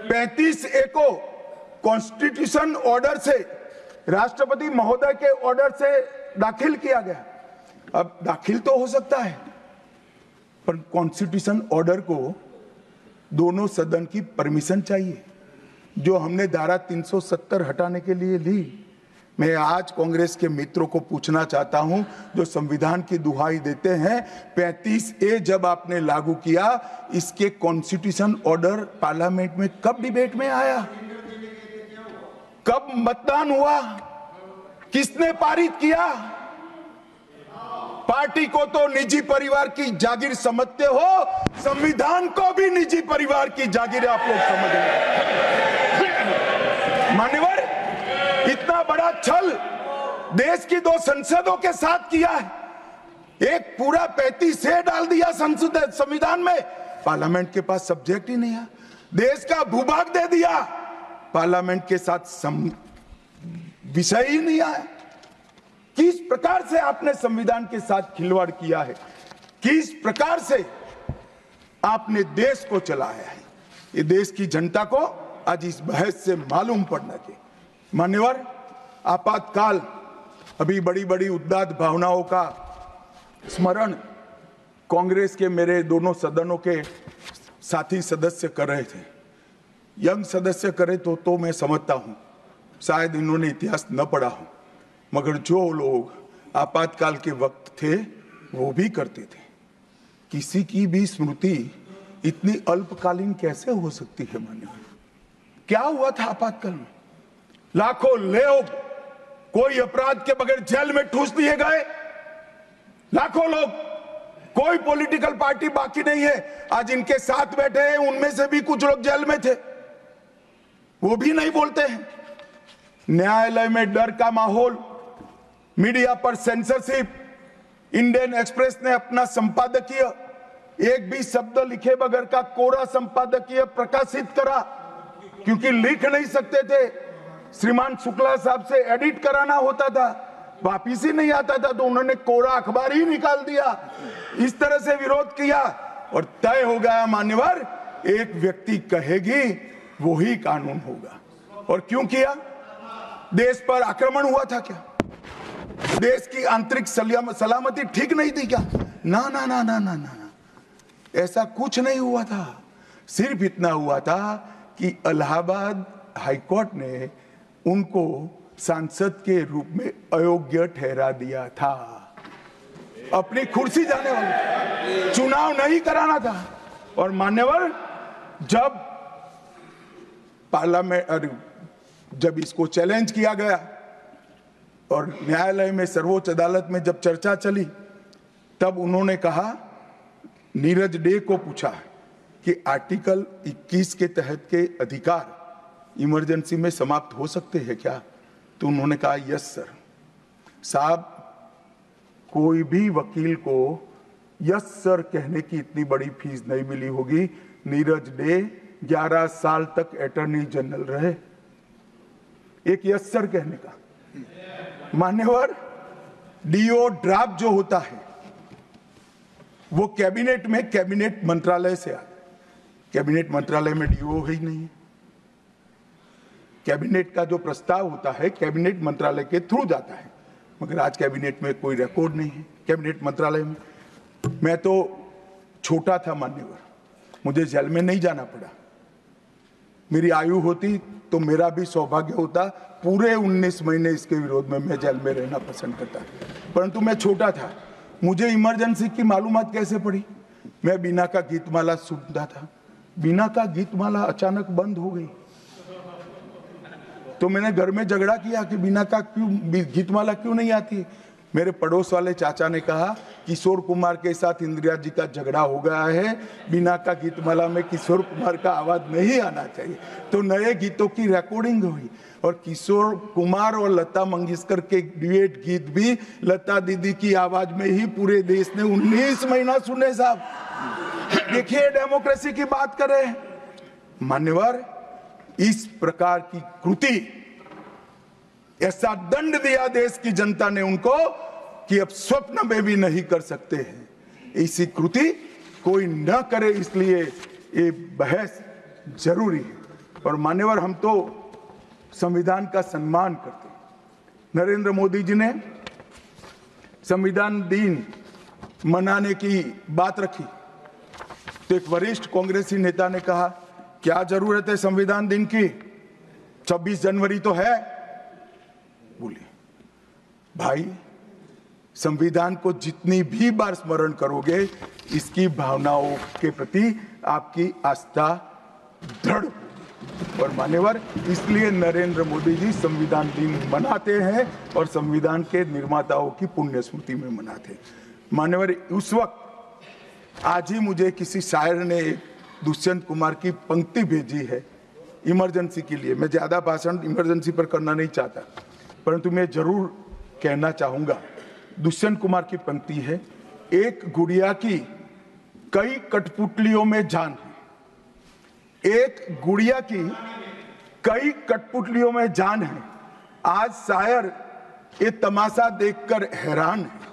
35A को कॉन्स्टिट्यूशन ऑर्डर से, राष्ट्रपति महोदय के ऑर्डर से दाखिल किया गया। अब दाखिल तो हो सकता है, पर कॉन्स्टिट्यूशन ऑर्डर को दोनों सदन की परमिशन चाहिए, जो हमने धारा 370 हटाने के लिए ली। मैं आज कांग्रेस के मित्रों को पूछना चाहता हूं, जो संविधान की दुहाई देते हैं, 35A जब आपने लागू किया, इसके कॉन्स्टिट्यूशन ऑर्डर पार्लियामेंट में कब डिबेट में आया, कब मतदान हुआ, किसने पारित किया? पार्टी को तो निजी परिवार की जागीर समझते हो, संविधान को भी निजी परिवार की जागीर आप लोग समझ रहे। मान्यवर, इतना बड़ा छल देश की 2 संसदों के साथ किया है। एक पूरा 35A डाल दिया संसद संविधान में, पार्लियामेंट के पास सब्जेक्ट ही नहीं है। देश का भूभाग दे दिया, पार्लियामेंट के साथ विषय ही नहीं आया। किस प्रकार से आपने संविधान के साथ खिलवाड़ किया है, किस प्रकार से आपने देश को चलाया है, ये देश की जनता को आज इस बहस से मालूम पड़ना चाहिए। मान्यवर, आपातकाल, अभी बड़ी बड़ी उदात्त भावनाओं का स्मरण कांग्रेस के मेरे दोनों सदनों के साथी सदस्य कर रहे थे। यंग सदस्य करे तो मैं समझता हूं, शायद इन्होंने इतिहास न पढ़ा हो, मगर जो लोग आपातकाल के वक्त थे वो भी करते थे। किसी की भी स्मृति इतनी अल्पकालीन कैसे हो सकती है? मान्यवर, क्या हुआ था आपातकाल में? लाखों लोग कोई अपराध के बगैर जेल में ठूस दिए गए, लाखों लोग, कोई पॉलिटिकल पार्टी बाकी नहीं है। आज इनके साथ बैठे हैं, उनमें से भी कुछ लोग जेल में थे, वो भी नहीं बोलते हैं। न्यायालय में डर का माहौल, मीडिया पर सेंसरशिप। इंडियन एक्सप्रेस ने अपना संपादकीय एक भी शब्द लिखे बगैर का कोरा संपादकीय प्रकाशित करा, क्योंकि लिख नहीं सकते थे। श्रीमान शुक्ला साहब से एडिट कराना होता था, वापिस ही नहीं आता था, तो उन्होंने कोरा अखबार ही निकाल दिया। इस तरह से विरोध किया और तय हो गया, मान्यवर, एक व्यक्ति कहेगी वही कानून होगा। और क्यों किया? देश पर आक्रमण हुआ था क्या? देश की आंतरिक सलामती ठीक नहीं थी क्या? ना ना ना ना ना ना, ऐसा कुछ नहीं हुआ था। सिर्फ इतना हुआ था कि इलाहाबाद हाईकोर्ट ने उनको सांसद के रूप में अयोग्य ठहरा दिया था। अपनी कुर्सी जाने वाले, चुनाव नहीं कराना था। और मान्यवर, जब पार्लियामेंट, जब इसको चैलेंज किया गया और न्यायालय में, सर्वोच्च अदालत में जब चर्चा चली, तब उन्होंने कहा, नीरज डे को पूछा कि आर्टिकल 21 के तहत के अधिकार इमरजेंसी में समाप्त हो सकते हैं क्या? तो उन्होंने कहा यस सर। साहब, कोई भी वकील को यस सर कहने की इतनी बड़ी फीस नहीं मिली होगी। नीरज डे 11 साल तक अटॉर्नी जनरल रहे, एक यस सर कहने का। मान्यवर, डीओ ड्राफ्ट जो होता है वो कैबिनेट में, कैबिनेट मंत्रालय से आता है। कैबिनेट मंत्रालय में डीओ ही नहीं है। कैबिनेट का जो प्रस्ताव होता है कैबिनेट मंत्रालय के थ्रू जाता है, मगर आज कैबिनेट में कोई रिकॉर्ड नहीं है। कैबिनेट मंत्रालय में, मैं तो छोटा था मान्यवर, मुझे जेल में नहीं जाना पड़ा। मेरी आयु होती तो मेरा भी सौभाग्य होता, पूरे 19 महीने इसके विरोध में मैं जेल में रहना पसंद करता, परंतु मैं छोटा था। मुझे इमरजेंसी की मालूमात कैसे पड़ी? मैं बीना का गीतमाला सुनता था, बीना का गीतमाला अचानक बंद हो गई, तो मैंने घर में झगड़ा किया कि बीना का क्यों गीतमाला क्यों नहीं आती। मेरे पड़ोस वाले चाचा ने कहा किशोर कुमार के साथ इंदिरा जी का झगड़ा हो गया है, बिना का गीतमाला में किशोर कुमार का आवाज नहीं आना चाहिए। तो नए गीतों की रिकॉर्डिंग हुई और किशोर कुमार और लता मंगेशकर के ड्यूएट गीत भी लता दीदी की आवाज में ही पूरे देश ने 19 महीना सुने साहब। देखिए डेमोक्रेसी की बात करें मान्यवर, इस प्रकार की कृति, ऐसा दंड दिया देश की जनता ने उनको कि अब स्वप्न में भी नहीं कर सकते हैं। ऐसी कृति कोई न करे, इसलिए ये बहस जरूरी है। और मान्यवर, हम तो संविधान का सम्मान करते हैं। नरेंद्र मोदी जी ने संविधान दिन मनाने की बात रखी तो एक वरिष्ठ कांग्रेसी नेता ने कहा क्या जरूरत है संविधान दिन की, 26 जनवरी तो है। बोले भाई, संविधान को जितनी भी बार स्मरण करोगे, इसकी भावनाओं के प्रति आपकी आस्था दृढ़। और मान्यवर, इसलिए नरेंद्र मोदी जी संविधान दिन मनाते हैं और संविधान के निर्माताओं की पुण्य स्मृति में मनाते हैं। मान्यवर, उस वक्त आज ही मुझे किसी शायर ने दुष्यंत कुमार की पंक्ति भेजी है इमरजेंसी के लिए। मैं ज्यादा भाषण इमरजेंसी पर करना नहीं चाहता, परंतु मैं जरूर कहना चाहूंगा। दुष्यंत कुमार की पंक्ति है, एक गुड़िया की कई कठपुतलियों में जान है, एक गुड़िया की कई कठपुतलियों में जान है। आज शायर ये तमाशा देखकर हैरान है।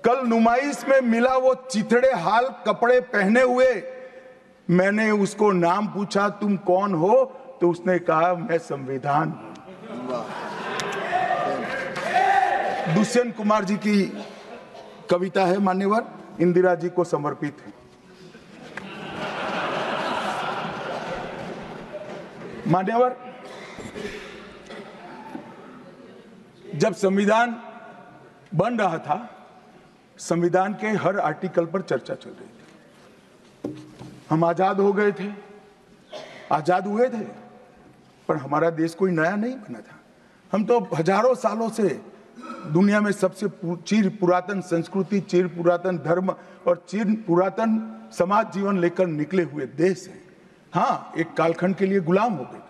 कल नुमाइश में मिला वो चिथड़े हाल कपड़े पहने हुए, मैंने उसको नाम पूछा तुम कौन हो, तो उसने कहा मैं संविधान हूं। दुष्यंत कुमार जी की कविता है मान्यवर, इंदिरा जी को समर्पित है। मान्यवर, जब संविधान बन रहा था, संविधान के हर आर्टिकल पर चर्चा चल रही थी। हम आजाद हो गए थे, आजाद हुए थे, पर हमारा देश कोई नया नहीं बना था। हम तो हजारों सालों से दुनिया में सबसे चिर पुरातन संस्कृति, चिर पुरातन धर्म और चिर पुरातन समाज जीवन लेकर निकले हुए देश हैं। हाँ, एक कालखंड के लिए गुलाम हो गए,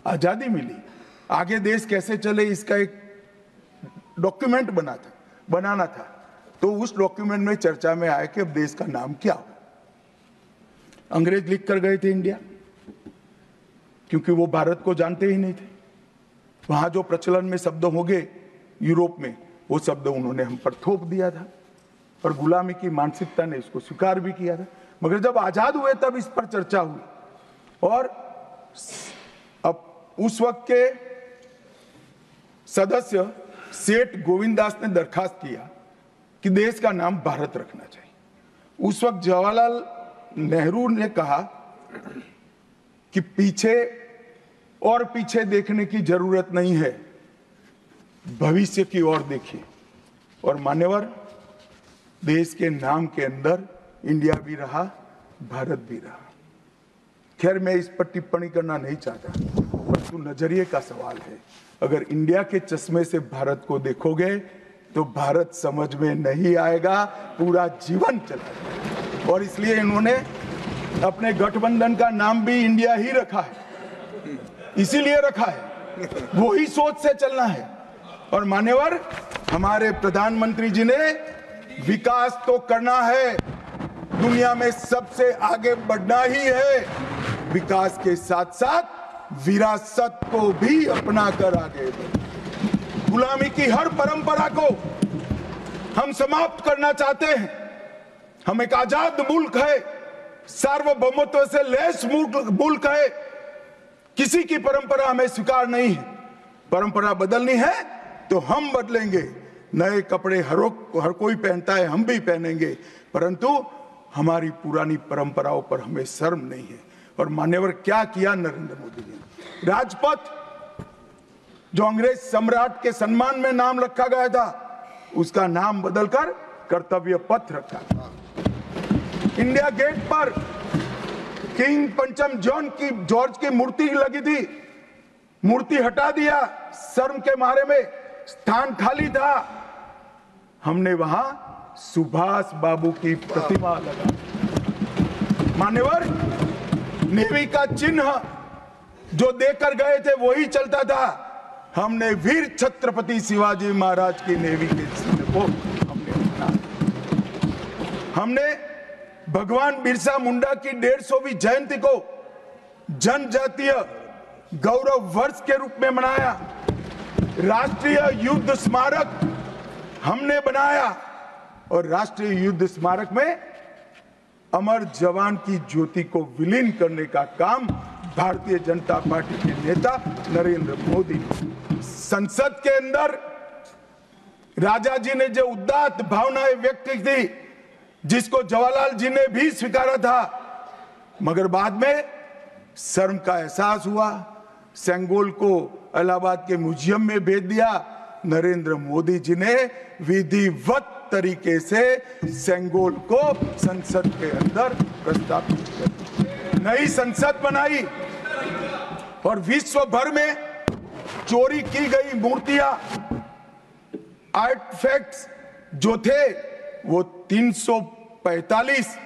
आजादी मिली, आगे देश कैसे चले इसका एक डॉक्यूमेंट बनाना था। तो उस डॉक्यूमेंट में चर्चा में आया कि अब देश का नाम क्या हो। अंग्रेज लिख कर गए थे इंडिया, क्योंकि वो भारत को जानते ही नहीं थे। वहां जो प्रचलन में शब्द होंगे यूरोप में, वो शब्द उन्होंने हम पर थोप दिया था और गुलामी की मानसिकता ने इसको स्वीकार भी किया था। मगर जब आजाद हुए तब इस पर चर्चा हुई और अब उस वक्त के सदस्य सेठ गोविंददास ने दरखास्त किया कि देश का नाम भारत रखना चाहिए। उस वक्त जवाहरलाल नेहरू ने कहा कि पीछे देखने की जरूरत नहीं है, भविष्य की ओर देखिए। और मान्यवर, देश के नाम के अंदर इंडिया भी रहा, भारत भी रहा। खैर, मैं इस पर टिप्पणी करना नहीं चाहता, परंतु नजरिए का सवाल है। अगर इंडिया के चश्मे से भारत को देखोगे तो भारत समझ में नहीं आएगा, पूरा जीवन चला। और इसलिए इन्होंने अपने गठबंधन का नाम भी इंडिया ही रखा है, इसीलिए रखा है, वही सोच से चलना है। और मान्यवर, हमारे प्रधानमंत्री जी ने विकास तो करना है, दुनिया में सबसे आगे बढ़ना ही है, विकास के साथ साथ विरासत को भी अपना कर आगे बढ़े। गुलामी की हर परंपरा को हम समाप्त करना चाहते हैं। हम एक आजाद मुल्क है, सार्वभौमत्व से लैस मुल्क है, किसी की परंपरा हमें स्वीकार नहीं है। परंपरा बदलनी है तो हम बदलेंगे, नए कपड़े हर कोई पहनता है, हम भी पहनेंगे, परंतु हमारी पुरानी परंपराओं पर हमें शर्म नहीं है। और मान्यवर, क्या किया नरेंद्र मोदी जी ने, राजपथ जो अंग्रेज सम्राट के सम्मान में नाम रखा गया था, उसका नाम बदलकर कर्तव्य पथ रखा। इंडिया गेट पर किंग पंचम जॉर्ज की मूर्ति लगी थी, मूर्ति हटा दिया, शर्म के मारे में स्थान खाली था। हमने वहां सुभाष बाबू की प्रतिमा लगा। मान्यवर, नेवी का चिन्ह जो देकर गए थे वही चलता था। हमने वीर छत्रपति शिवाजी महाराज की नेवी के चिन्ह को हमने भगवान बिरसा मुंडा की 150वीं जयंती को जनजातीय गौरव वर्ष के रूप में मनाया। राष्ट्रीय युद्ध स्मारक हमने बनाया और राष्ट्रीय युद्ध स्मारक में अमर जवान की ज्योति को विलीन करने का काम भारतीय जनता पार्टी के नेता नरेंद्र मोदी। संसद के अंदर राजा जी ने जो उदात्त भावनाएं व्यक्त की थी, जिसको जवाहरलाल जी ने भी स्वीकारा था, मगर बाद में शर्म का एहसास हुआ, सेंगोल को इलाहाबाद के म्यूजियम में भेज दिया। नरेंद्र मोदी जी ने विधिवत तरीके से सेंगोल को संसद के अंदर प्रस्तावित कर नई संसद बनाई और विश्व भर में चोरी की गई मूर्तियां, आर्टिफैक्ट्स जो थे वो 345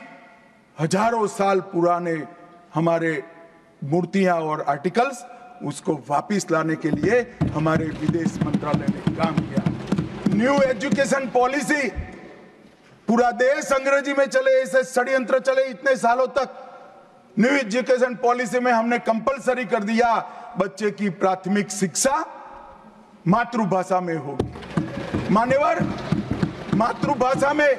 हजारों साल पुराने हमारे मूर्तियां और आर्टिकल्स, उसको वापस लाने के लिए हमारे विदेश मंत्रालय ने काम किया। न्यू एजुकेशन पॉलिसी, पूरा देश अंग्रेजी में चले, ऐसे षड्यंत्र चले इतने सालों तक। न्यू एजुकेशन पॉलिसी में हमने कंपलसरी कर दिया बच्चे की प्राथमिक शिक्षा मातृभाषा में होगी। मान्यवर, मातृभाषा में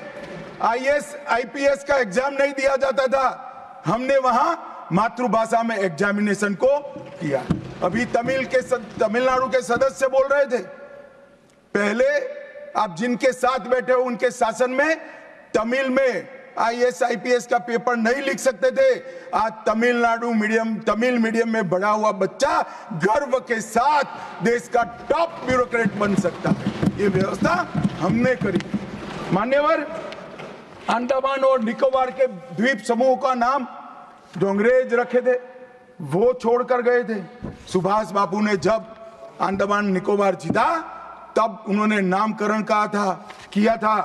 आईएएस आईपीएस का एग्जाम नहीं दिया जाता था, हमने वहां मातृभाषा में एग्जामिनेशन को किया। अभी तमिलनाडु के सदस्य बोल रहे थे, पहले आप जिनके साथ बैठे हो उनके शासन में तमिल में आईएएस आईपीएस का पेपर नहीं लिख सकते थे। आज तमिल मीडियम में बड़ा हुआ बच्चा गर्व के साथ देश का टॉप ब्यूरोक्रेट बन सकता है। ये व्यवस्था हमने करी। मान्यवर, अंडमान और निकोबार के द्वीप समूह का नाम जो अंग्रेज रखे थे वो छोड़कर गए थे। सुभाष बाबू ने जब अंडमान निकोबार जीता तब उन्होंने नामकरण किया था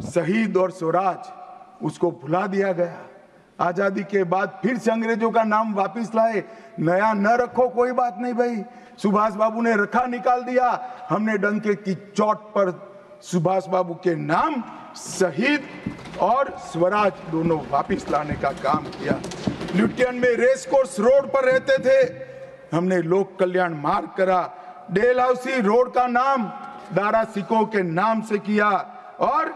शहीद और स्वराज, उसको भुला दिया गया। आजादी के बाद फिर से अंग्रेजों का नाम वापस लाए, नया न रखो कोई बात नहीं भाई, सुभाष बाबू ने रखा निकाल दिया। हमने डंके की चोट पर सुभाष बाबू के नाम शहीद और स्वराज दोनों वापस लाने का काम किया। ल्यूटियन में रेस कोर्स रोड पर रहते थे, हमने लोक कल्याण मार्ग करा। डेलहाउसी रोड का नाम दारा सिकोह के नाम से किया और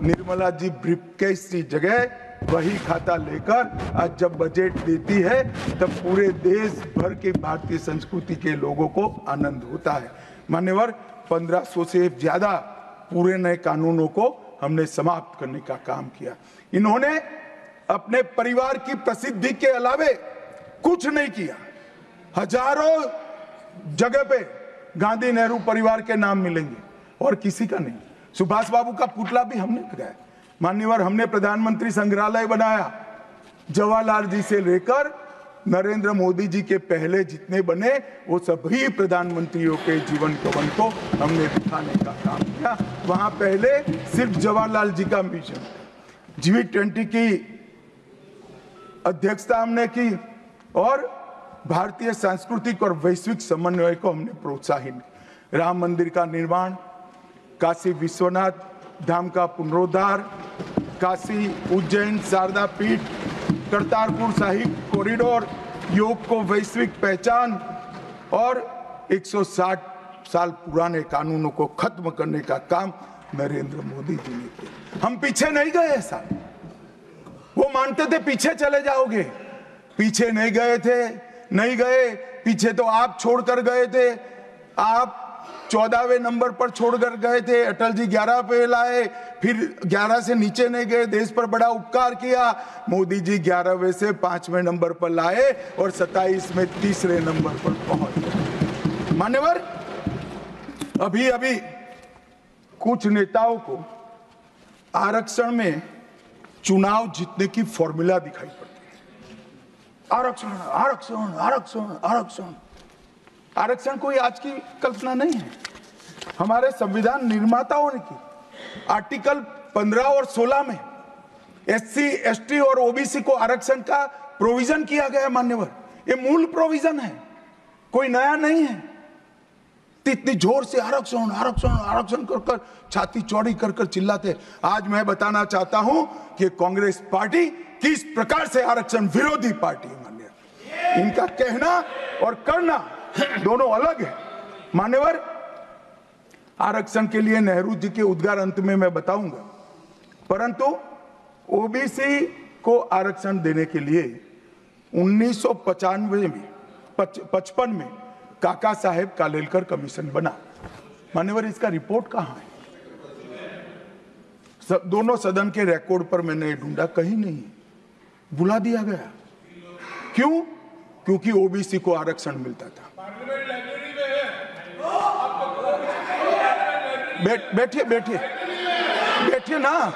निर्मला जी ब्रीफकेस की जगह वही खाता लेकर आज जब बजट देती है तब पूरे देश भर के भारतीय संस्कृति के लोगों को आनंद होता है। मान्यवर, 1500 से ज्यादा पूरे नए कानूनों को हमने समाप्त करने का काम किया। इन्होंने अपने परिवार की प्रसिद्धि के अलावे कुछ नहीं किया। हजारों जगह पे गांधी नेहरू परिवार के नाम मिलेंगे और किसी का नहीं। सुभाष बाबू का पुतला भी हमने लगाया। मान्यवर, हमने प्रधानमंत्री संग्रहालय बनाया। जवाहरलाल जी से लेकर नरेंद्र मोदी जी के पहले जितने बने वो सभी प्रधानमंत्रियों के जीवन कवन को हमने दिखाने का काम किया। वहां पहले सिर्फ जवाहरलाल जी का मिशन, G20 की अध्यक्षता हमने की और भारतीय सांस्कृतिक और वैश्विक समन्वय को हमने प्रोत्साहित। राम मंदिर का निर्माण, काशी विश्वनाथ धाम का पुनरुद्धार, काशी उज्जैन शारदा पीठ, करतारपुर साहिब कॉरिडोर, योग को वैश्विक पहचान और 160 साल पुराने कानूनों को खत्म करने का काम नरेंद्र मोदी जी ने किया। हम पीछे नहीं गए। ऐसा वो मानते थे पीछे चले जाओगे, पीछे नहीं गए। पीछे तो आप छोड़कर गए थे। आप 14वें नंबर पर छोड़कर गए थे, अटल जी 11 पे लाए, फिर 11 से नीचे नहीं गए, देश पर बड़ा उपकार किया। मोदी जी 11वें से 5वें नंबर पर लाए और 27 में 3रे नंबर पर पहुंच गए। मान्यवर, अभी कुछ नेताओं को आरक्षण में चुनाव जीतने की फॉर्मूला दिखाई पड़ती है। आरक्षण आरक्षण आरक्षण आरक्षण आरक्षण कोई आज की कल्पना नहीं है, हमारे संविधान निर्माताओं ने की। आर्टिकल 15 और 16 में SC, ST और OBC को आरक्षण का प्रोविजन किया गया मान्यवर। ये मूल प्रोविजन है, कोई नया नहीं है। इतनी जोर से आरक्षण आरक्षण आरक्षण कर कर छाती चौड़ी कर कर चिल्लाते। आज मैं बताना चाहता हूं कि कांग्रेस पार्टी किस प्रकार से आरक्षण विरोधी पार्टी है मान्यवर। इनका कहना और करना दोनों अलग है मान्यवर। आरक्षण के लिए नेहरू जी के उद्गार अंत में मैं बताऊंगा, परंतु ओबीसी को आरक्षण देने के लिए 1955 में काका साहेब कालेलकर कमीशन बना मान्यवर। इसका रिपोर्ट कहां है? दोनों सदन के रिकॉर्ड पर मैंने ढूंढा, कहीं नहीं, बुला दिया गया। क्यों? क्योंकि ओबीसी को आरक्षण मिलता था। बैठिए बैठिए बैठिए ना,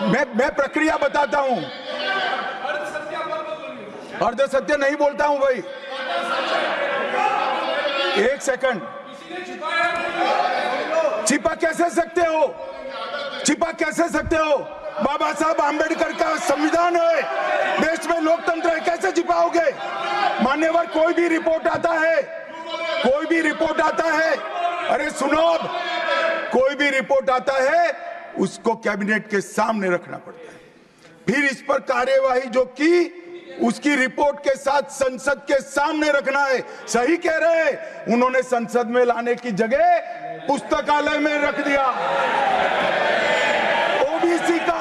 मैं प्रक्रिया बताता हूं। अर्ध सत्य नहीं बोलता हूं भाई। एक सेकंड, छिपा कैसे सकते हो? छिपा कैसे सकते हो? बाबा साहब आंबेडकर का संविधान है, देश में लोकतंत्र है, कैसे छिपाओगे मान्यवर? कोई भी रिपोर्ट आता है, कोई भी रिपोर्ट आता है, अरे सुनो, अब कोई भी रिपोर्ट आता है उसको कैबिनेट के सामने रखना पड़ता है, फिर इस पर कार्यवाही जो की उसकी रिपोर्ट के साथ संसद के सामने रखना है। सही कह रहे हैं, उन्होंने संसद में लाने की जगह पुस्तकालय में रख दिया। ओबीसी का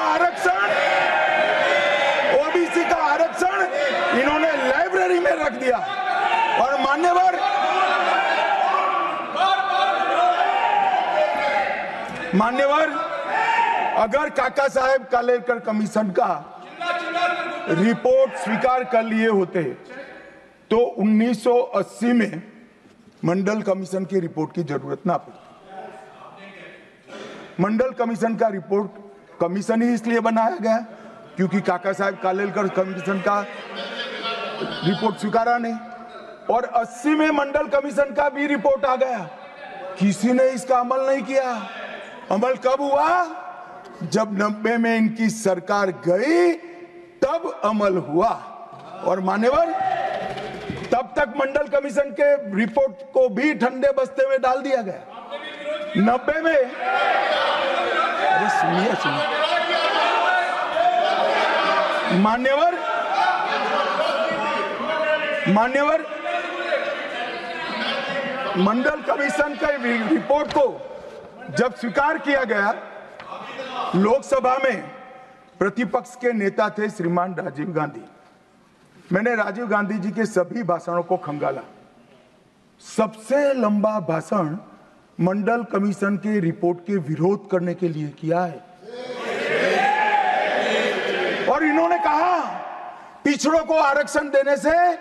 आरक्षण इन्होंने लाइब्रेरी में रख दिया। और मान्यवर अगर काका साहेब कालेलकर कमीशन का रिपोर्ट स्वीकार कर लिए होते तो 1980 में मंडल कमीशन की रिपोर्ट की जरूरत ना पड़ती। मंडल कमीशन का रिपोर्ट कमीशन ही इसलिए बनाया गया क्योंकि काका साहेब कालेलकर कमीशन का रिपोर्ट स्वीकारा नहीं, और 80 में मंडल कमीशन का भी रिपोर्ट आ गया, किसी ने इसका अमल नहीं किया। अमल कब हुआ? जब 90 में इनकी सरकार गई तब अमल हुआ। और मान्यवर तब तक मंडल कमीशन के रिपोर्ट को भी ठंडे बस्ते में डाल दिया गया। 90 में, अरे सुनिए मान्यवर मंडल कमीशन के रिपोर्ट को जब स्वीकार किया गया, लोकसभा में प्रतिपक्ष के नेता थे श्रीमान राजीव गांधी। मैंने राजीव गांधी जी के सभी भाषणों को खंगाला। सबसे लंबा भाषण मंडल कमीशन के रिपोर्ट के विरोध करने के लिए किया है। और इन्होंने कहा पिछड़ों को आरक्षण देने से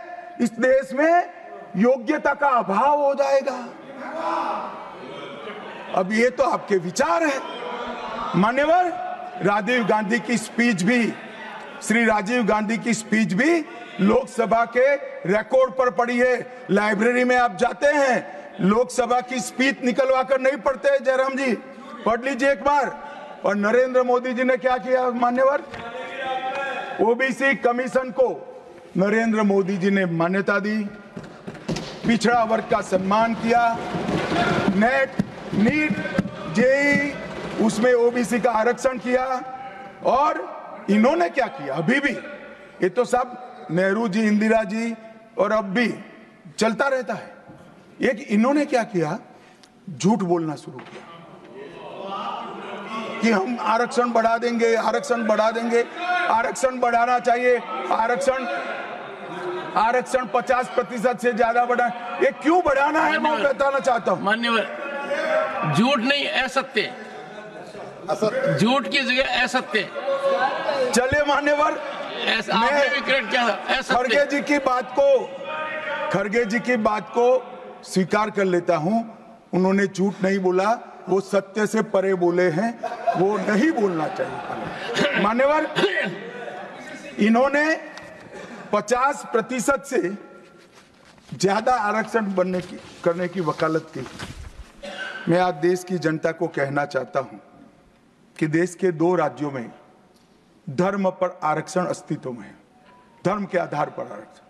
इस देश में योग्यता का अभाव हो जाएगा। अब ये तो आपके विचार है मान्यवर। राजीव गांधी की स्पीच भी, श्री राजीव गांधी की स्पीच भी लोकसभा के रिकॉर्ड पर पड़ी है। लाइब्रेरी में आप जाते हैं, लोकसभा की स्पीच निकलवा कर नहीं पढ़ते। जयराम जी पढ़ लीजिए एक बार। और नरेंद्र मोदी जी ने क्या किया मान्यवर? ओबीसी कमीशन को नरेंद्र मोदी जी ने मान्यता दी, पिछड़ा वर्ग का सम्मान किया, नेट, नीट, जेई उसमें ओबीसी का आरक्षण किया। और इन्होंने क्या किया? अभी भी ये तो सब नेहरू जी, इंदिरा जी और अब भी चलता रहता है। एक इन्होंने क्या किया? झूठ बोलना शुरू किया कि हम आरक्षण बढ़ा देंगे, आरक्षण बढ़ा देंगे, आरक्षण बढ़ाना चाहिए, आरक्षण 50% से ज्यादा बढ़ा। ये क्यों बढ़ाना है मैं बताना चाहता हूं मान्यवर। झूठ नहीं, असत्य, झूठ की जगह असत्य। चले मान्यवर, आपने भी करेक्ट किया था। खड़गे जी की बात को स्वीकार कर लेता हूं। उन्होंने झूठ नहीं बोला, वो सत्य से परे बोले हैं, वो नहीं बोलना चाहिए मान्यवर। इन्होंने 50% से ज्यादा आरक्षण करने की वकालत की। मैं आज देश की जनता को कहना चाहता हूं कि देश के 2 राज्यों में धर्म पर आरक्षण अस्तित्व में है, धर्म के आधार पर आरक्षण,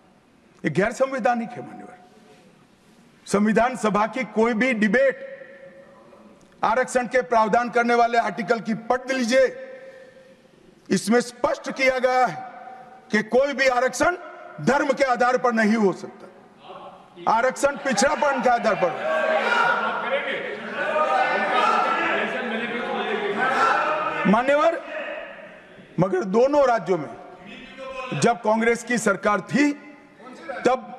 ये गैर संवैधानिक है माननीय। संविधान सभा की कोई भी डिबेट आरक्षण के प्रावधान करने वाले आर्टिकल की पढ़ लीजिए, इसमें स्पष्ट किया गया है कि कोई भी आरक्षण धर्म के आधार पर नहीं हो सकता, आरक्षण पिछड़ापन के आधार पर। मान्यवर, मगर दोनों राज्यों में जब कांग्रेस की सरकार थी तब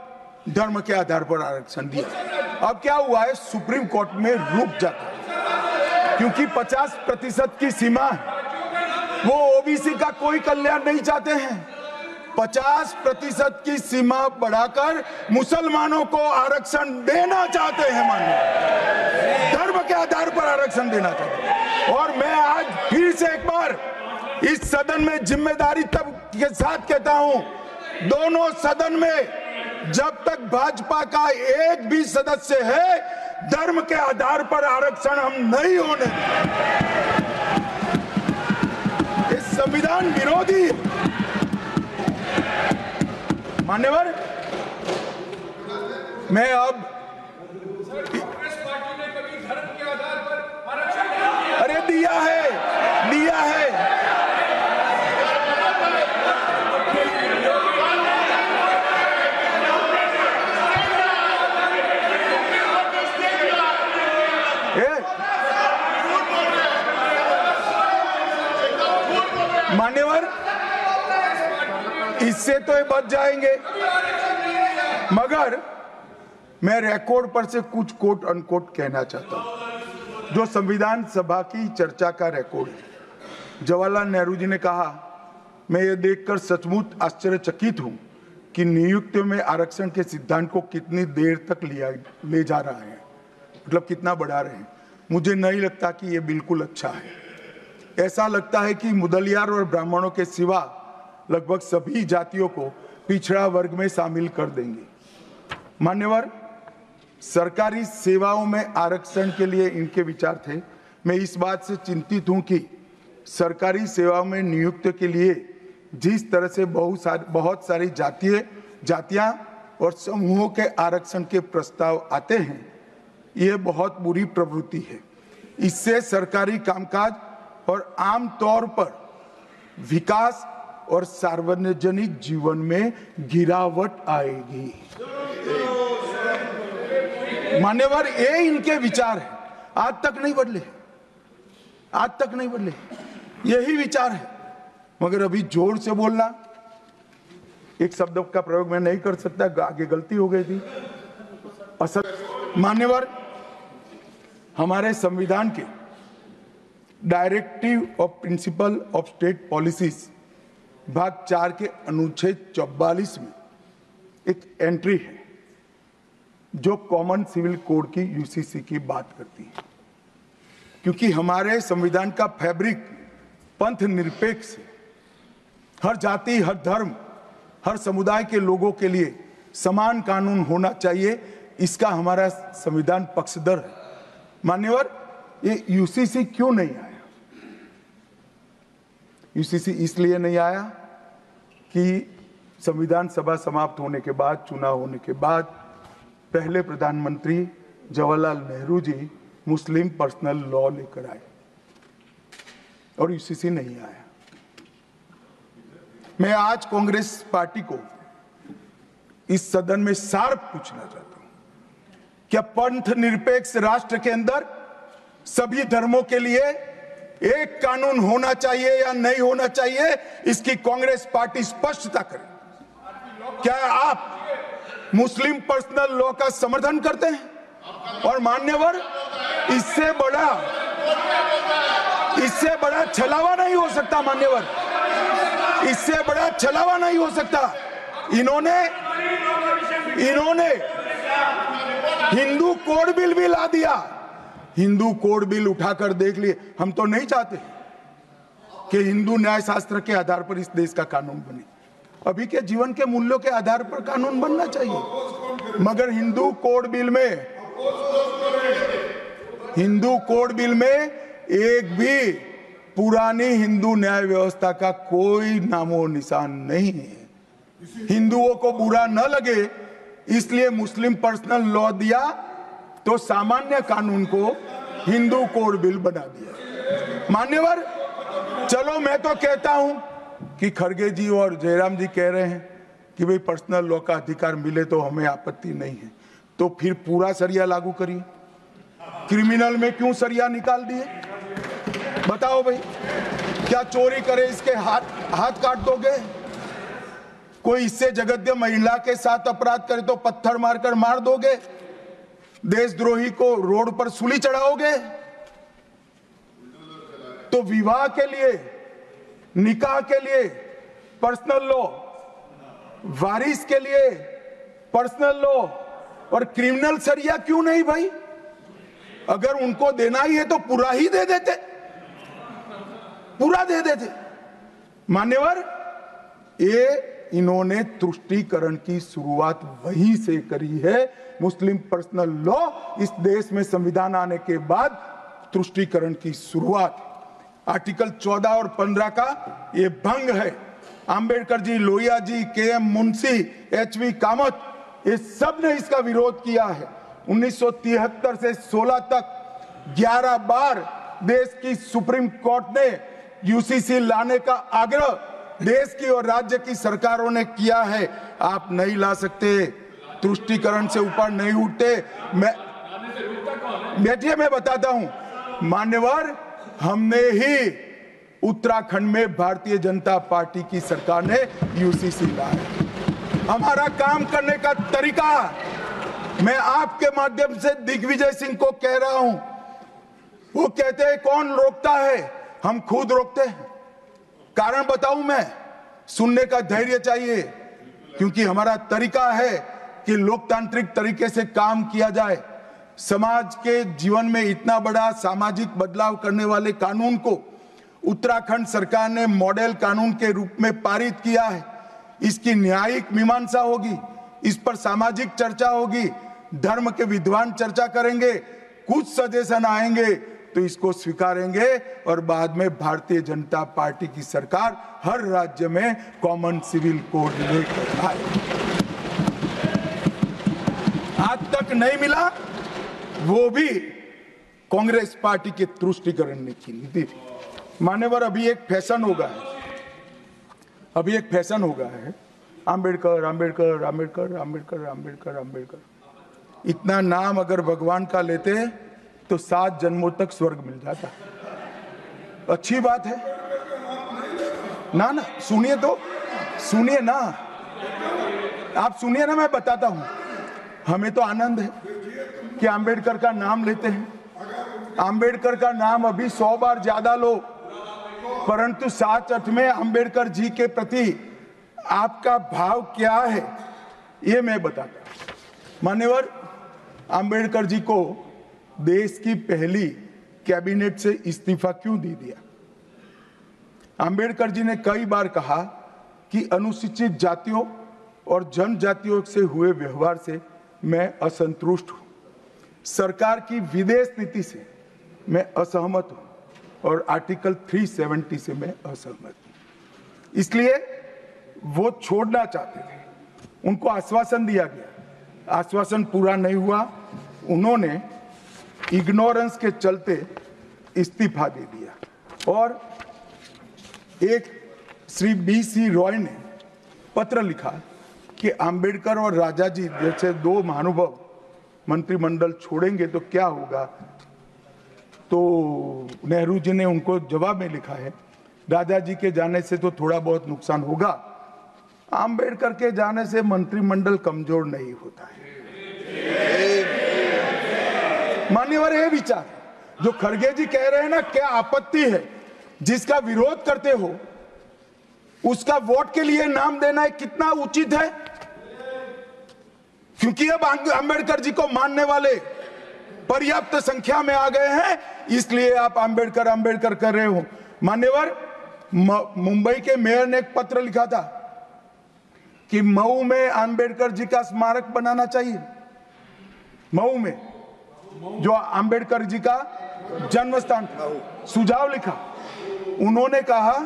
धर्म के आधार पर आरक्षण दिया। अब क्या हुआ है, सुप्रीम कोर्ट में रुक जाता है क्योंकि 50% की सीमा है, वो ओबीसी का कोई कल्याण नहीं चाहते हैं। 50% की सीमा बढ़ाकर मुसलमानों को आरक्षण देना चाहते हैं, माननीय, धर्म के आधार पर आरक्षण देना चाहते हैं। और मैं आज फिर से एक बार इस सदन में जिम्मेदारी तब के साथ कहता हूं, दोनों सदन में जब तक भाजपा का एक भी सदस्य है, धर्म के आधार पर आरक्षण हम नहीं होने देंगे। ये संविधान विरोधी है। मान्यवर, मैं अब कांग्रेस पार्टी ने कभी धर्म के आधार पर आरक्षण नहीं दिया। अरे दिया है। मान्यवर, इससे तो ये बच जाएंगे, मगर मैं रिकॉर्ड पर से कुछ कोट अनकोट कहना चाहता हूं, जो संविधान सभा की चर्चा का रिकॉर्ड है। जवाहरलाल नेहरू जी ने कहा, मैं ये देखकर सचमुच आश्चर्यचकित हूं कि नियुक्ति में आरक्षण के सिद्धांत को कितनी देर तक ले जा रहा है, मतलब कितना बढ़ा रहे हैं। मुझे नहीं लगता कि ये बिल्कुल अच्छा है। ऐसा लगता है कि मुदलियार और ब्राह्मणों के सिवा लगभग सभी जातियों को पिछड़ा वर्ग में शामिल कर देंगे। मान्यवर, सरकारी सेवाओं में आरक्षण के लिए इनके विचार थे। मैं इस बात से चिंतित हूं कि सरकारी सेवाओं में नियुक्ति के लिए जिस तरह से बहुत सारी जातियां और समूहों के आरक्षण के प्रस्ताव आते हैं, यह बहुत बुरी प्रवृत्ति है। इससे सरकारी कामकाज और आम तौर पर विकास और सार्वजनिक जीवन में गिरावट आएगी। मान्यवर, ये इनके विचार है, आज तक नहीं बदले, यही विचार है। मगर अभी जोर से बोलना, एक शब्द का प्रयोग मैं नहीं कर सकता, आगे गलती हो गई थी। असल मान्यवर, हमारे संविधान के directive of principle of state policies भाग 4 के अनुच्छेद 44 में एक एंट्री है जो कॉमन सिविल कोड की यूसीसी की बात करती है। क्योंकि हमारे संविधान का फैब्रिक पंथ निरपेक्ष है, हर जाति, हर धर्म, हर समुदाय के लोगों के लिए समान कानून होना चाहिए, इसका हमारा संविधान पक्षधर है। मान्यवर, ये यूसीसी क्यों नहीं आया? यूसीसी इसलिए नहीं आया कि संविधान सभा समाप्त होने के बाद, चुनाव होने के बाद, पहले प्रधानमंत्री जवाहरलाल नेहरू जी मुस्लिम पर्सनल लॉ लेकर आए और यूसीसी नहीं आया। मैं आज कांग्रेस पार्टी को इस सदन में सार्थ पूछना चाहता हूं, क्या पंथ निरपेक्ष राष्ट्र के अंदर सभी धर्मों के लिए एक कानून होना चाहिए या नहीं होना चाहिए? इसकी कांग्रेस पार्टी स्पष्टता करे। क्या आप मुस्लिम पर्सनल लॉ का समर्थन करते हैं? और मान्यवर, इससे बड़ा छलावा नहीं हो सकता। मान्यवर, इससे बड़ा छलावा नहीं हो सकता। इन्होंने हिंदू कोड बिल भी ला दिया। हिंदू कोड बिल उठाकर देख लिए। हम तो नहीं चाहते कि हिंदू न्याय शास्त्र के आधार पर इस देश का कानून बने। अभी के जीवन के मूल्यों के आधार पर कानून बनना चाहिए, मगर हिंदू कोड बिल में एक भी पुरानी हिंदू न्याय व्यवस्था का कोई नामो निशान नहीं है। हिंदुओं को बुरा न लगे इसलिए मुस्लिम पर्सनल लॉ दिया, तो सामान्य कानून को हिंदू कोड बिल बना दिया। मान्यवर, चलो मैं तो कहता हूं कि खड़गे जी और जयराम जी कह रहे हैं कि भाई पर्सनल लॉ का अधिकार मिले तो हमें आपत्ति नहीं है, तो फिर पूरा सरिया लागू करिए। क्रिमिनल में क्यों सरिया निकाल दिए? बताओ भाई, क्या चोरी करे इसके हाथ काट दोगे? कोई इससे जगद्य महिला के साथ अपराध करे तो पत्थर मारकर मार दोगे? देशद्रोही को रोड पर सूली चढ़ाओगे? तो विवाह के लिए, निकाह के लिए पर्सनल लॉ, वारिस के लिए पर्सनल लॉ और क्रिमिनल सरिया क्यों नहीं भाई? अगर उनको देना ही है तो पूरा ही दे देते, पूरा दे देते। मान्यवर, ये इन्होंने तुष्टीकरण की शुरुआत वहीं से करी है। मुस्लिम पर्सनल लॉ इस देश में संविधान आने के बाद तुष्टीकरण की शुरुआत। आर्टिकल 14 और 15 का ये भंग है। अंबेडकर जी, लोहिया जी, के.एम. मुंशी, एच.वी. कामत, ये सब ने इसका विरोध किया है। 1973 से 16 तक 11 बार देश की सुप्रीम कोर्ट ने यूसीसी लाने का आग्रह देश की और राज्य की सरकारों ने किया है। आप नहीं ला सकते, तुष्टीकरण से ऊपर नहीं उठते। मैं बैठिए, मैं बताता हूं। मान्यवर, हमने ही उत्तराखंड में भारतीय जनता पार्टी की सरकार ने यूसीसी लाया। हमारा काम करने का तरीका, मैं आपके माध्यम से दिग्विजय सिंह को कह रहा हूं। वो कहते हैं कौन रोकता है? हम खुद रोकते हैं। कारण बताऊं मैं? सुनने का धैर्य चाहिए, क्योंकि हमारा तरीका है कि लोकतांत्रिक तरीके से काम किया जाए। समाज के जीवन में इतना बड़ा सामाजिक बदलाव करने वाले कानून को उत्तराखंड सरकार ने मॉडल कानून के रूप में पारित किया है। इसकी न्यायिक मीमांसा होगी, इस पर सामाजिक चर्चा होगी, धर्म के विद्वान चर्चा करेंगे, कुछ सजेशन आएंगे तो इसको स्वीकारेंगे और बाद में भारतीय जनता पार्टी की सरकार हर राज्य में कॉमन सिविल कोड लेकर आए। आज तक नहीं मिला, वो भी कांग्रेस पार्टी के तुष्टीकरण ने की नीति थी। मान्यवर, अभी एक फैशन हो गया है, अंबेडकर अंबेडकर अंबेडकर अंबेडकर अंबेडकर अंबेडकर। इतना नाम अगर भगवान का लेते तो 7 जन्मों तक स्वर्ग मिल जाता। अच्छी बात है ना? सुनिए तो, सुनिए ना, आप सुनिए ना, मैं बताता हूं। हमें तो आनंद है कि अंबेडकर का नाम लेते हैं। अंबेडकर का नाम अभी 100 बार ज्यादा लो, परंतु 7-8 में अंबेडकर जी के प्रति आपका भाव क्या है ये मैं बताता हूं। मान्यवर, अंबेडकर जी को देश की पहली कैबिनेट से इस्तीफा क्यों दे दिया? अंबेडकर जी ने कई बार कहा कि अनुसूचित जातियों और जनजातियों से हुए व्यवहार से मैं असंतुष्ट हूं, सरकार की विदेश नीति से मैं असहमत हूं और आर्टिकल 370 से मैं असहमत हूं। इसलिए वो छोड़ना चाहते थे। उनको आश्वासन दिया गया, आश्वासन पूरा नहीं हुआ। उन्होंने इग्नोरेंस के चलते इस्तीफा दे दिया और एक श्री B.C. रॉय ने पत्र लिखा कि अंबेडकर और राजाजी जैसे 2 महानुभाव मंत्रिमंडल छोड़ेंगे तो क्या होगा। तो नेहरू जी ने उनको जवाब में लिखा है, राजाजी के जाने से तो थोड़ा बहुत नुकसान होगा, अंबेडकर के जाने से मंत्रिमंडल कमजोर नहीं होता है। मान्यवर, ये विचार जो खड़गे जी कह रहे हैं ना, क्या आपत्ति है? जिसका विरोध करते हो उसका वोट के लिए नाम देना है, कितना उचित है? क्योंकि अब अंबेडकर जी को मानने वाले पर्याप्त संख्या में आ गए हैं, इसलिए आप अंबेडकर अंबेडकर कर रहे हो। मान्यवर, मुंबई के मेयर ने एक पत्र लिखा था कि मऊ में अंबेडकर जी का स्मारक बनाना चाहिए। मऊ में जो अंबेडकर जी का जन्म स्थान सुझाव लिखा। उन्होंने कहा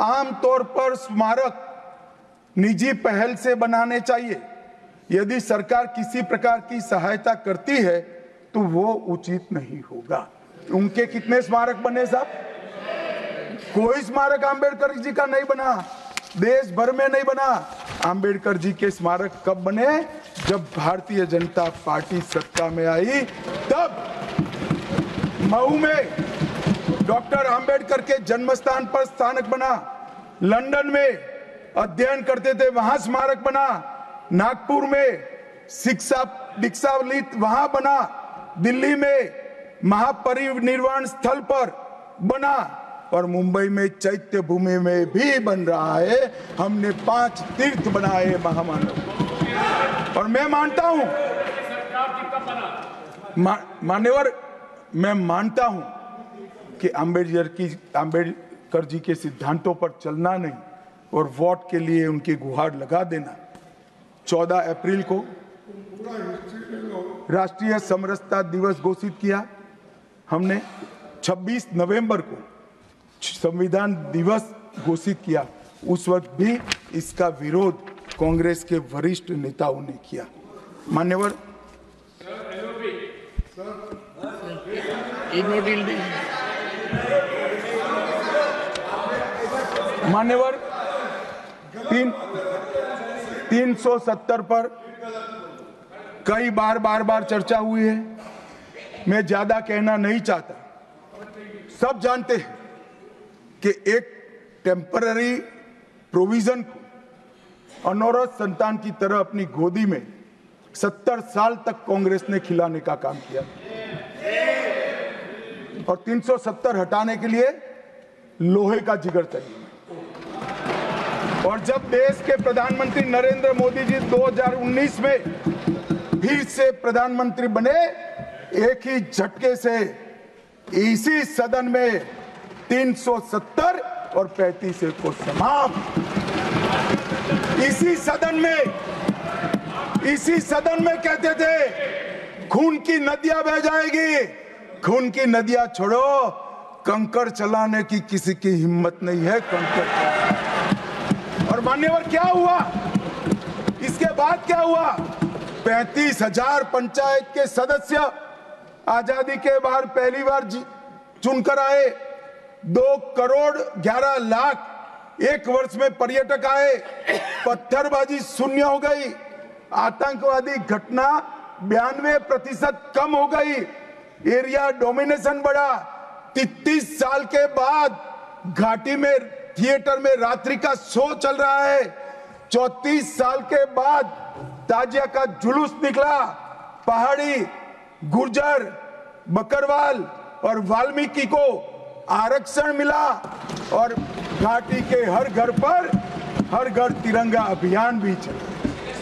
आमतौर पर स्मारक निजी पहल से बनाने चाहिए। यदि सरकार किसी प्रकार की सहायता करती है तो वो उचित नहीं होगा। उनके कितने स्मारक बने साहब? कोई स्मारक आंबेडकर जी का नहीं बना, देश भर में नहीं बना। आंबेडकर जी के स्मारक कब बने? जब भारतीय जनता पार्टी सत्ता में आई तब। मऊ में डॉक्टर आंबेडकर के जन्म स्थान पर स्मारक बना, लंदन में अध्ययन करते थे वहां स्मारक बना, नागपुर में शिक्षा दीक्षावलित वहां बना, दिल्ली में महापरिनिर्वाण स्थल पर बना और मुंबई में चैत्य भूमि में भी बन रहा है। हमने 5 तीर्थ बनाए महामानव। और मैं मानता हूं मान्यवर, मैं मानता हूं कि आंबेडकर जी के सिद्धांतों पर चलना नहीं और वोट के लिए उनकी गुहार लगा देना। 14 अप्रैल को राष्ट्रीय समरसता दिवस घोषित किया हमने। 26 नवंबर को संविधान दिवस घोषित किया। उस वक्त भी इसका विरोध कांग्रेस के वरिष्ठ नेताओं ने किया। मान्यवर, मान्यवर 370 पर कई बार चर्चा हुई है। मैं ज्यादा कहना नहीं चाहता। सब जानते हैं कि एक टेम्पररी प्रोविजन को अनौरत संतान की तरह अपनी गोदी में 70 साल तक कांग्रेस ने खिलाने का काम किया और 370 हटाने के लिए लोहे का जिगर चाहिए। और जब देश के प्रधानमंत्री नरेंद्र मोदी जी 2019 में फिर से प्रधानमंत्री बने, एक ही झटके से इसी सदन में 370 और 35 को समाप्त। इसी सदन में कहते थे खून की नदियां बह जाएगी। खून की नदियां छोड़ो, कंकड़ चलाने की किसी की हिम्मत नहीं है। कंकड़। और मान्यवर क्या हुआ? इसके बाद क्या हुआ? 35,000 पंचायत के सदस्य आजादी के बाद पहली बार चुनकर आए। 2 करोड़ 11 लाख एक वर्ष में पर्यटक आए। पत्थरबाजी शून्य हो गई। आतंकवादी घटना 92% कम हो गई। एरिया डोमिनेशन बढ़ा। 33 साल के बाद घाटी में थिएटर में रात्रि का शो चल रहा है। 34 साल के बाद ताजिया का जुलूस निकला। पहाड़ी, गुर्जर, बकरवाल और वाल्मीकि को आरक्षण मिला और घाटी के हर घर पर हर घर तिरंगा अभियान भी चला।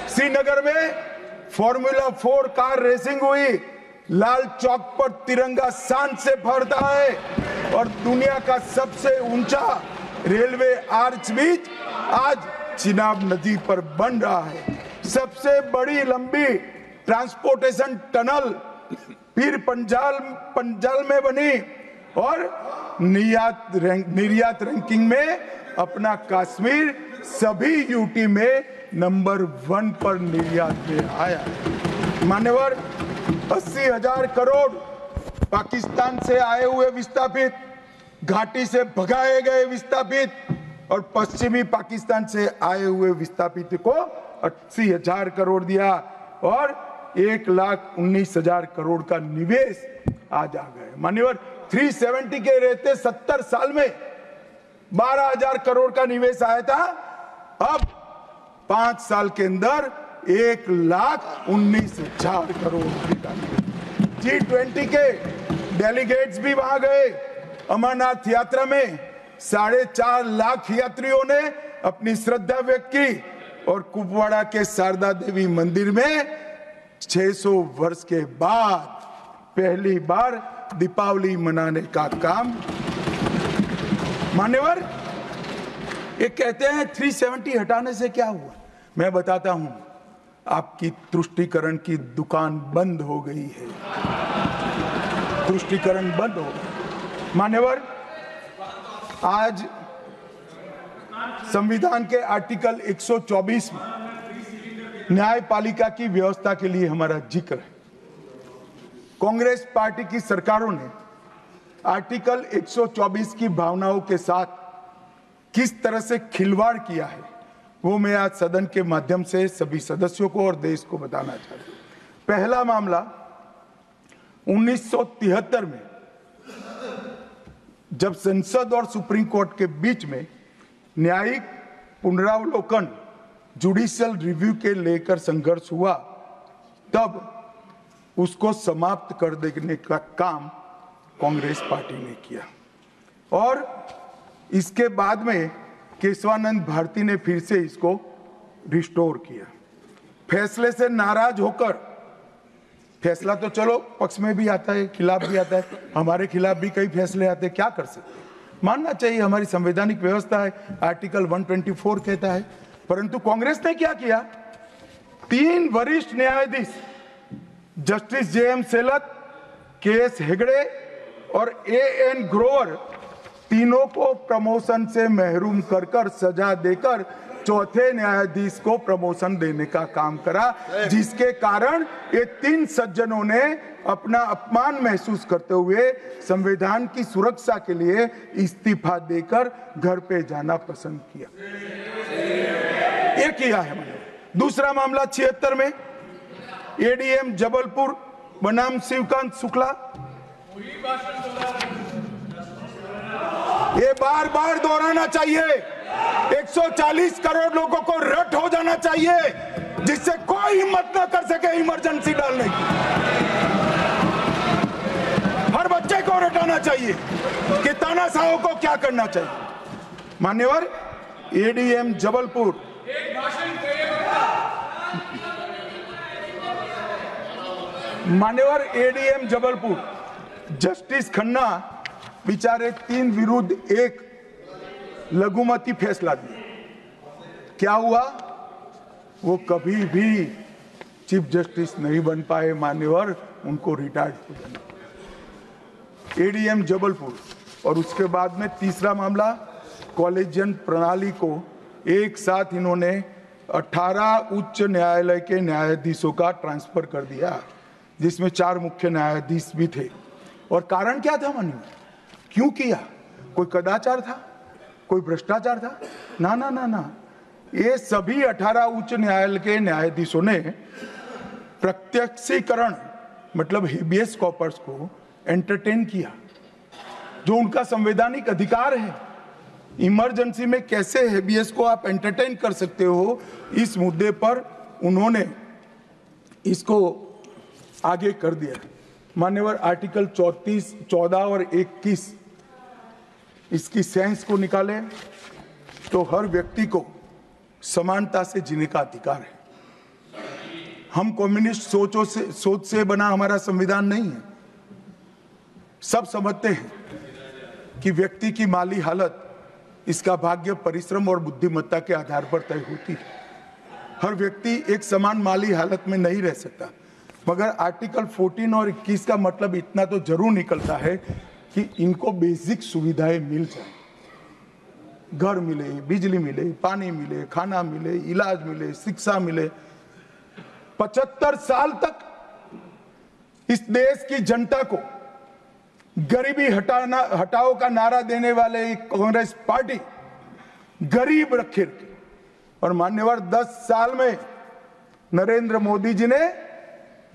श्रीनगर में फॉर्मूला 4 कार रेसिंग हुई। लाल चौक पर तिरंगा शान से फहरता है और दुनिया का सबसे ऊंचा रेलवे आर्च ब्रिज आज चिनाब नदी पर बन रहा है। सबसे बड़ी लंबी ट्रांसपोर्टेशन टनल फिर पंजाल में बनी और निर्यात रैंकिंग में अपना कश्मीर सभी यूटी में नंबर 1 पर निर्यात में आया। मान्यवर 80,000 करोड़ पाकिस्तान से आए हुए विस्थापित, घाटी से भगाए गए विस्थापित और पश्चिमी पाकिस्तान से आए हुए विस्थापित को 80,000 करोड़ दिया और 1,19,000 करोड़ का निवेश आज आ गए। मान्यवर 370 के रहते 70 साल में 12,000 करोड़ का निवेश आया था। अब 5 साल के अंदर 1,19,000 करोड़ का निवेश। G20 के डेलीगेट्स भी वहां गए। अमरनाथ यात्रा में 4.5 लाख यात्रियों ने अपनी श्रद्धा व्यक्त की और कुपवाड़ा के शारदा देवी मंदिर में 600 वर्ष के बाद पहली बार दीपावली मनाने का काम। मान्यवर ये कहते हैं 370 हटाने से क्या हुआ? मैं बताता हूं, आपकी तुष्टीकरण की दुकान बंद हो गई है। तुष्टीकरण बंद हो। मान्यवर, आज संविधान के आर्टिकल 124 में न्यायपालिका की व्यवस्था के लिए हमारा जिक्र है। कांग्रेस पार्टी की सरकारों ने आर्टिकल 124 की भावनाओं के साथ किस तरह से खिलवाड़ किया है, वो मैं आज सदन के माध्यम से सभी सदस्यों को और देश को बताना चाहता हूं। पहला मामला 1973 में जब संसद और सुप्रीम कोर्ट के बीच में न्यायिक पुनरावलोकन जुडिशियल रिव्यू के लेकर संघर्ष हुआ, तब उसको समाप्त कर देने का काम कांग्रेस पार्टी ने किया और इसके बाद में केशवानंद भारती ने फिर से इसको रिस्टोर किया। फैसले से नाराज होकर, फैसला तो चलो पक्ष में भी आता है, खिलाफ भी आता है, हमारे खिलाफ भी कई फैसले आते हैं, क्या कर सकते हैं, मानना चाहिए, हमारी संवैधानिक व्यवस्था है, आर्टिकल 124 कहता है। परंतु कांग्रेस ने क्या किया, 3 वरिष्ठ न्यायाधीश जस्टिस जे.एम. सेलत, के.एस. हेगड़े और ए.एन. ग्रोवर, तीनों को प्रमोशन से महरूम कर सजा देकर चौथे न्यायाधीश को प्रमोशन देने का काम करा, जिसके कारण ये 3 सज्जनों ने अपना अपमान महसूस करते हुए संविधान की सुरक्षा के लिए इस्तीफा देकर घर पे जाना पसंद किया। ये किया है मैंने। दूसरा मामला 76 में एडीएम जबलपुर बनाम शिवकांत शुक्ला, ये बार बार दोहराना चाहिए, 140 करोड़ लोगों को रट हो जाना चाहिए जिससे कोई हिम्मत न कर सके इमरजेंसी डालने की। हर बच्चे को रटाना चाहिए कि तानाशाहों को क्या करना चाहिए। मान्यवर, ADM Jabalpur ADM Jabalpur justice Khanna बेचारे 3 विरुद्ध 1 लघुमती फैसला दिया। क्या हुआ, वो कभी भी चीफ जस्टिस नहीं बन पाए। मान्यवर, उनको रिटायर्ड हो जाना। एडीएम जबलपुर और उसके बाद में तीसरा मामला कॉलेजियन प्रणाली को एक साथ इन्होंने 18 उच्च न्यायालय के न्यायाधीशों का ट्रांसफर कर दिया, जिसमें 4 मुख्य न्यायाधीश भी थे। और कारण क्या था मान्यवर, क्यों किया? कोई कदाचार था, कोई भ्रष्टाचार था? ना ना ना ना, ये सभी 18 उच्च न्यायालय के न्यायाधीशों ने प्रत्यक्षीकरण मतलब हेबियस कॉर्पस को एंटरटेन किया, जो उनका संवैधानिक अधिकार है। इमरजेंसी में कैसे हेबियस को आप एंटरटेन कर सकते हो, इस मुद्दे पर उन्होंने इसको आगे कर दिया। मान्यवर, आर्टिकल 34, 14 और 21 इसकी सेंस को निकाले तो हर व्यक्ति को समानता से जीने का अधिकार है। हम कम्युनिस्ट सोच से बना हमारा संविधान नहीं है। सब समझते हैं कि व्यक्ति की माली हालत इसका भाग्य, परिश्रम और बुद्धिमत्ता के आधार पर तय होती है। हर व्यक्ति एक समान माली हालत में नहीं रह सकता, मगर आर्टिकल 14 और 21 का मतलब इतना तो जरूर निकलता है कि इनको बेसिक सुविधाएं मिल जाए, घर मिले, बिजली मिले, पानी मिले, खाना मिले, इलाज मिले, शिक्षा मिले। 75 साल तक इस देश की जनता को गरीबी हटाओ का नारा देने वाले कांग्रेस पार्टी गरीब रखे। और मान्यवर, 10 साल में नरेंद्र मोदी जी ने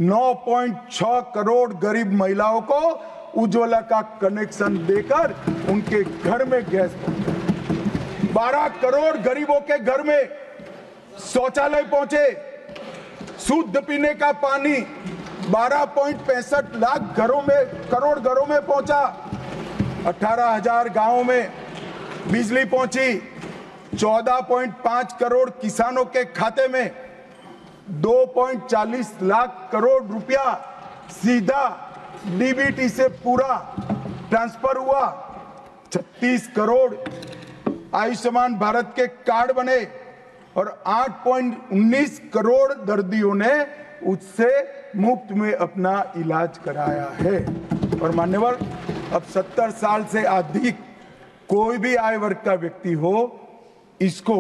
9.6 करोड़ गरीब महिलाओं को उज्ज्वला का कनेक्शन देकर उनके घर में गैस पहुंचा। 12 करोड़ गरीबों के घर में शौचालय पहुंचे, शुद्ध पीने का पानी 12.65 लाख करोड़ घरों में पहुंचा, 18,000 गांवों में बिजली पहुंची, 14.5 करोड़ किसानों के खाते में 2.40 लाख करोड़ रुपया सीधा डीबीटी से पूरा ट्रांसफर हुआ, 36 करोड़ आयुष्मान भारत के कार्ड बने और 8.19 करोड़ दर्दियों ने उससे मुफ्त में अपना इलाज कराया है। और मान्यवर, अब 70 साल से अधिक कोई भी आय वर्ग का व्यक्ति हो, इसको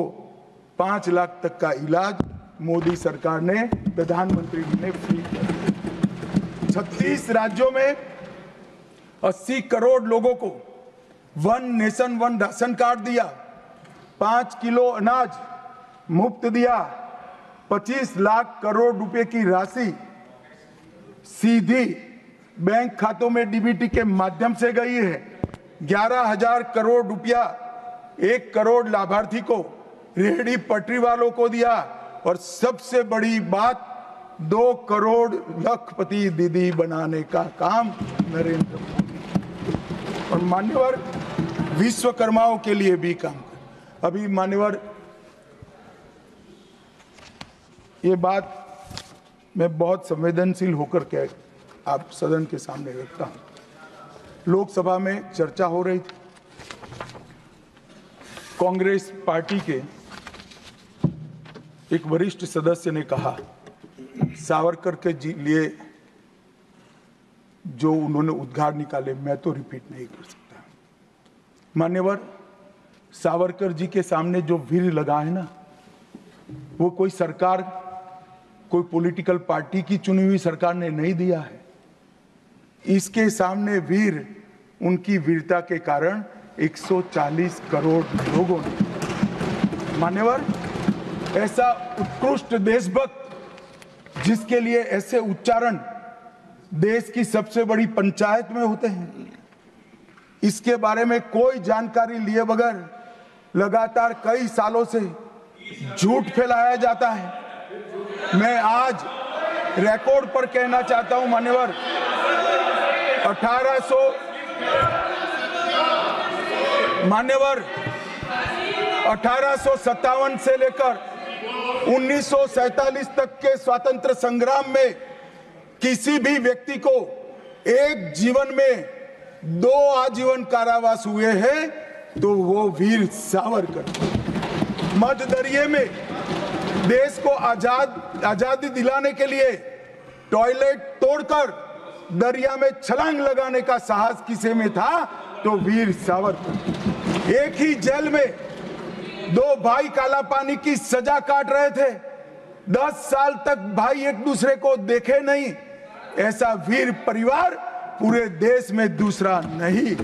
5 लाख तक का इलाज मोदी सरकार ने, प्रधानमंत्री जी ने फ्री किया। 36 राज्यों में 80 करोड़ लोगों को one nation one ration card दिया, 5 किलो अनाज मुफ्त दिया, 25 लाख करोड़ रुपए की राशि सीधी बैंक खातों में डीबीटी के माध्यम से गई है। 11,000 करोड़ रुपया 1 करोड़ लाभार्थी को, रेहड़ी पटरी वालों को दिया, और सबसे बड़ी बात 2 करोड़ लखपति दीदी बनाने का काम नरेंद्र मोदी। और मान्यवर, विश्वकर्माओं के लिए भी काम कर। अभी मान्यवर, ये बात मैं बहुत संवेदनशील होकर के आप सदन के सामने रखता हूं। लोकसभा में चर्चा हो रही थी, कांग्रेस पार्टी के एक वरिष्ठ सदस्य ने कहा, सावरकर के लिए जो उन्होंने उद्गार निकाले मैं तो रिपीट नहीं कर सकता। मान्यवर, सावरकर जी के सामने जो वीर लगा है ना, वो कोई सरकार, कोई पॉलिटिकल पार्टी की चुनी हुई सरकार ने नहीं दिया है। इसके सामने वीर, उनकी वीरता के कारण 140 करोड़ लोगों ने। मान्यवर, ऐसा उत्कृष्ट देशभक्त जिसके लिए ऐसे उच्चारण देश की सबसे बड़ी पंचायत में होते हैं, इसके बारे में कोई जानकारी लिए बगैर लगातार कई सालों से झूठ फैलाया जाता है। मैं आज रिकॉर्ड पर कहना चाहता हूं मान्यवर, 1857 से लेकर 1947 तक के स्वतंत्र संग्राम में किसी भी व्यक्ति को एक जीवन में 2 आजीवन कारावास हुए हैं तो वो वीर सावरकर। मध्य दरिये में देश को आजादी दिलाने के लिए टॉयलेट तोड़कर दरिया में छलांग लगाने का साहस किसे में था तो वीर सावरकर। एक ही जेल में 2 भाई काला पानी की सजा काट रहे थे, 10 साल तक भाई एक दूसरे को देखे नहीं। ऐसा वीर परिवार पूरे देश में दूसरा नहीं।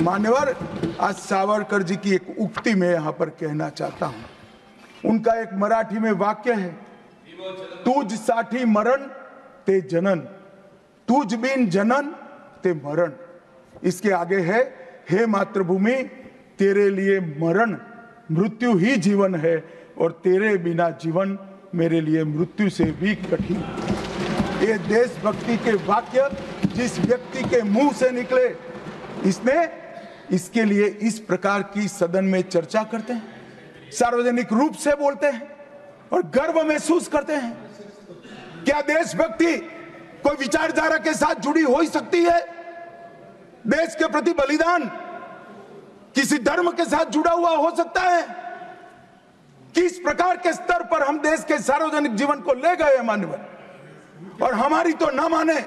मान्यवर, आज सावरकर जी की एक उक्ति में यहां पर कहना चाहता हूं। उनका एक मराठी में वाक्य है, तुझ साठी मरण ते जनन, तुझ बिन जनन ते मरण। इसके आगे है, हे मातृभूमि तेरे लिए मरण मृत्यु ही जीवन है और तेरे बिना जीवन मेरे लिए मृत्यु से भी कठिन। ये देशभक्ति के वाक्य जिस व्यक्ति के मुंह से निकले, इसके लिए इस प्रकार की सदन में चर्चा करते हैं, सार्वजनिक रूप से बोलते हैं और गर्व महसूस करते हैं। क्या देशभक्ति कोई विचारधारा के साथ जुड़ी हो ही सकती है? देश के प्रति बलिदान किसी धर्म के साथ जुड़ा हुआ हो सकता है? किस प्रकार के स्तर पर हम देश के सार्वजनिक जीवन को ले गए हैं मान्यवर, और हमारी तो न माने,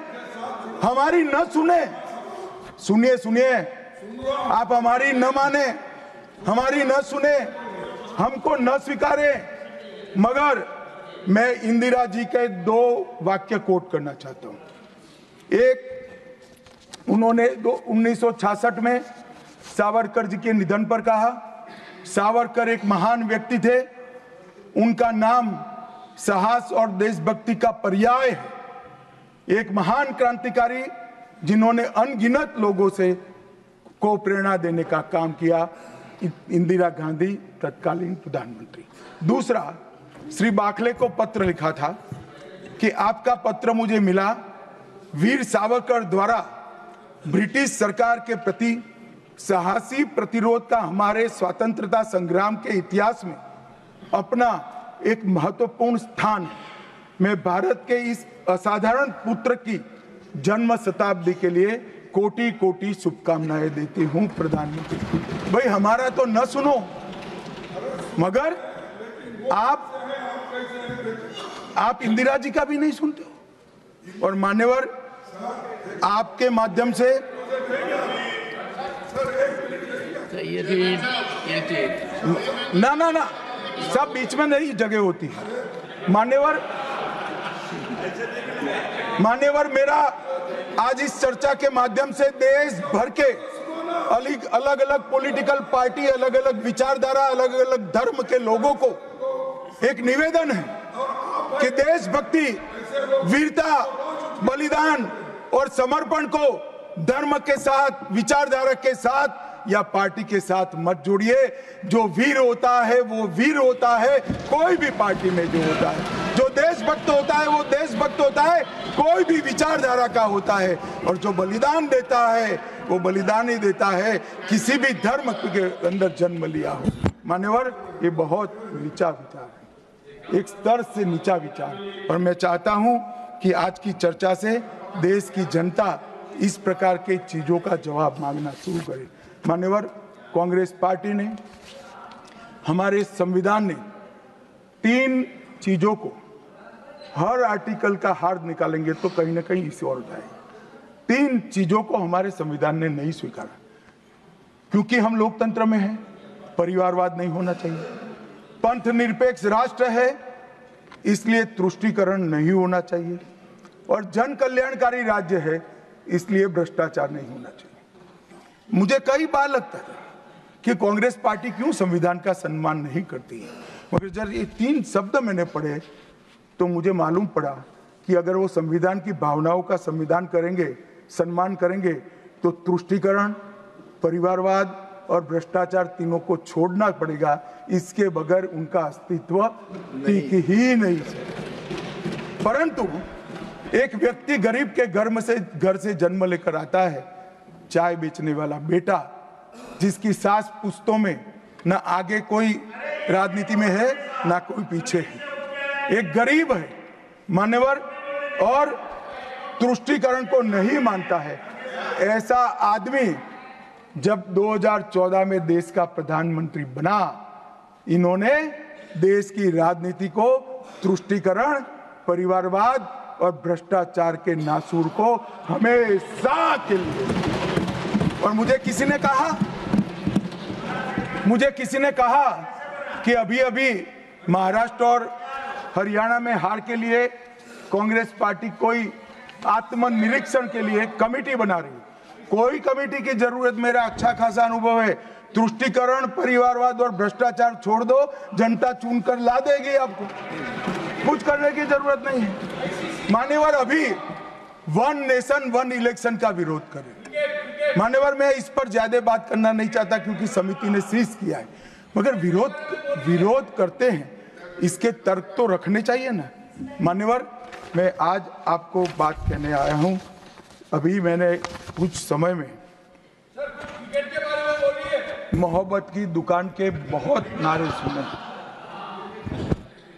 हमारी न सुने। सुनिए, आप हमारी न माने, हमारी न सुने, हमको न स्वीकारे, मगर मैं इंदिरा जी के 2 वाक्य कोट करना चाहता हूं। एक, उन्होंने 1966 में सावरकर जी के निधन पर कहा, सावरकर एक महान व्यक्ति थे, उनका नाम साहस और देशभक्ति का पर्याय है। एक महान क्रांतिकारी जिन्होंने अनगिनत लोगों को प्रेरणा देने का काम किया, इंदिरा गांधी तत्कालीन प्रधानमंत्री। दूसरा, श्री बाखले को पत्र लिखा था कि आपका पत्र मुझे मिला, वीर सावरकर द्वारा ब्रिटिश सरकार के प्रति साहसी प्रतिरोध का हमारे स्वतंत्रता संग्राम के इतिहास में अपना एक महत्वपूर्ण स्थान। मैं भारत के इस असाधारण पुत्र की जन्म शताब्दी के लिए कोटि कोटि शुभकामनाएं देती हूं प्रधानमंत्री। भाई हमारा तो न सुनो, मगर आप इंदिरा जी का भी नहीं सुनते हो। और मान्यवर, आपके माध्यम से ना सब बीच में नहीं जगह होती है। मान्यवर मेरा आज इस चर्चा के माध्यम से देश भर के अलग अलग पॉलिटिकल पार्टी, अलग अलग विचारधारा, अलग अलग धर्म के लोगों को एक निवेदन है कि देशभक्ति, वीरता, बलिदान और समर्पण को धर्म के साथ, विचारधारा के साथ या पार्टी के साथ मत जोड़िए। जो वीर होता है वो वीर होता है, कोई भी पार्टी में जो होता है। जो देशभक्त होता है वो देशभक्त होता है, कोई भी विचारधारा का होता है। और जो बलिदान देता है वो बलिदान ही देता है, किसी भी धर्म के अंदर जन्म लिया हो। मान्यवर, ये बहुत नीचा विचार है, एक स्तर से नीचा विचार। और मैं चाहता हूं कि आज की चर्चा से देश की जनता इस प्रकार के चीजों का जवाब मांगना शुरू करे। मान्यवर, कांग्रेस पार्टी ने, हमारे संविधान ने 3 चीजों को, हर आर्टिकल का हार्द निकालेंगे तो कहीं ना कहीं इसे और उठाएंगे। 3 चीजों को हमारे संविधान ने नहीं स्वीकारा, क्योंकि हम लोकतंत्र में हैं, परिवारवाद नहीं होना चाहिए, पंथ निरपेक्ष राष्ट्र है इसलिए तुष्टीकरण नहीं होना चाहिए, और जन कल्याणकारी राज्य है इसलिए भ्रष्टाचार नहीं होना चाहिए। मुझे कई बार लगता था कि कांग्रेस पार्टी क्यों संविधान का सम्मान नहीं करती है, मगर जब ये 3 शब्द मैंने पढ़े तो मुझे मालूम पड़ा कि अगर वो संविधान की भावनाओं का संविधान करेंगे, सम्मान करेंगे, तो तुष्टीकरण, परिवारवाद और भ्रष्टाचार तीनों को छोड़ना पड़ेगा। इसके बगैर उनका अस्तित्व टिक ही नहीं सकता। परंतु एक व्यक्ति गरीब के घर से जन्म लेकर आता है, चाय बेचने वाला बेटा, जिसकी सास पुश्तों में न आगे कोई राजनीति में है ना कोई पीछे है, एक गरीब है मान्यवर, और तुष्टीकरण को नहीं मानता है। ऐसा आदमी जब 2014 में देश का प्रधानमंत्री बना, इन्होंने देश की राजनीति को तुष्टीकरण, परिवारवाद और भ्रष्टाचार के नासूर को हमेशा के लिए। और मुझे किसी ने कहा कि अभी महाराष्ट्र और हरियाणा में हार के लिए कांग्रेस पार्टी कोई आत्मनिरीक्षण के लिए कमेटी बना रही है। कोई कमेटी की जरूरत, मेरा अच्छा खासा अनुभव है। तुष्टीकरण, परिवारवाद और भ्रष्टाचार छोड़ दो, जनता चुनकर ला देगी आपको, कुछ करने की जरूरत नहीं है। मान्यवर, अभी 1 नेशन 1 इलेक्शन का विरोध करें। मान्यवर, मैं इस पर ज्यादा बात करना नहीं चाहता क्योंकि समिति ने शीश किया है, मगर विरोध करते हैं, इसके तर्क तो रखने चाहिए ना। मान्यवर, मैं आज आपको बात कहने आया हूं। अभी मैंने कुछ समय में मोहब्बत की दुकान के बहुत नारे सुने।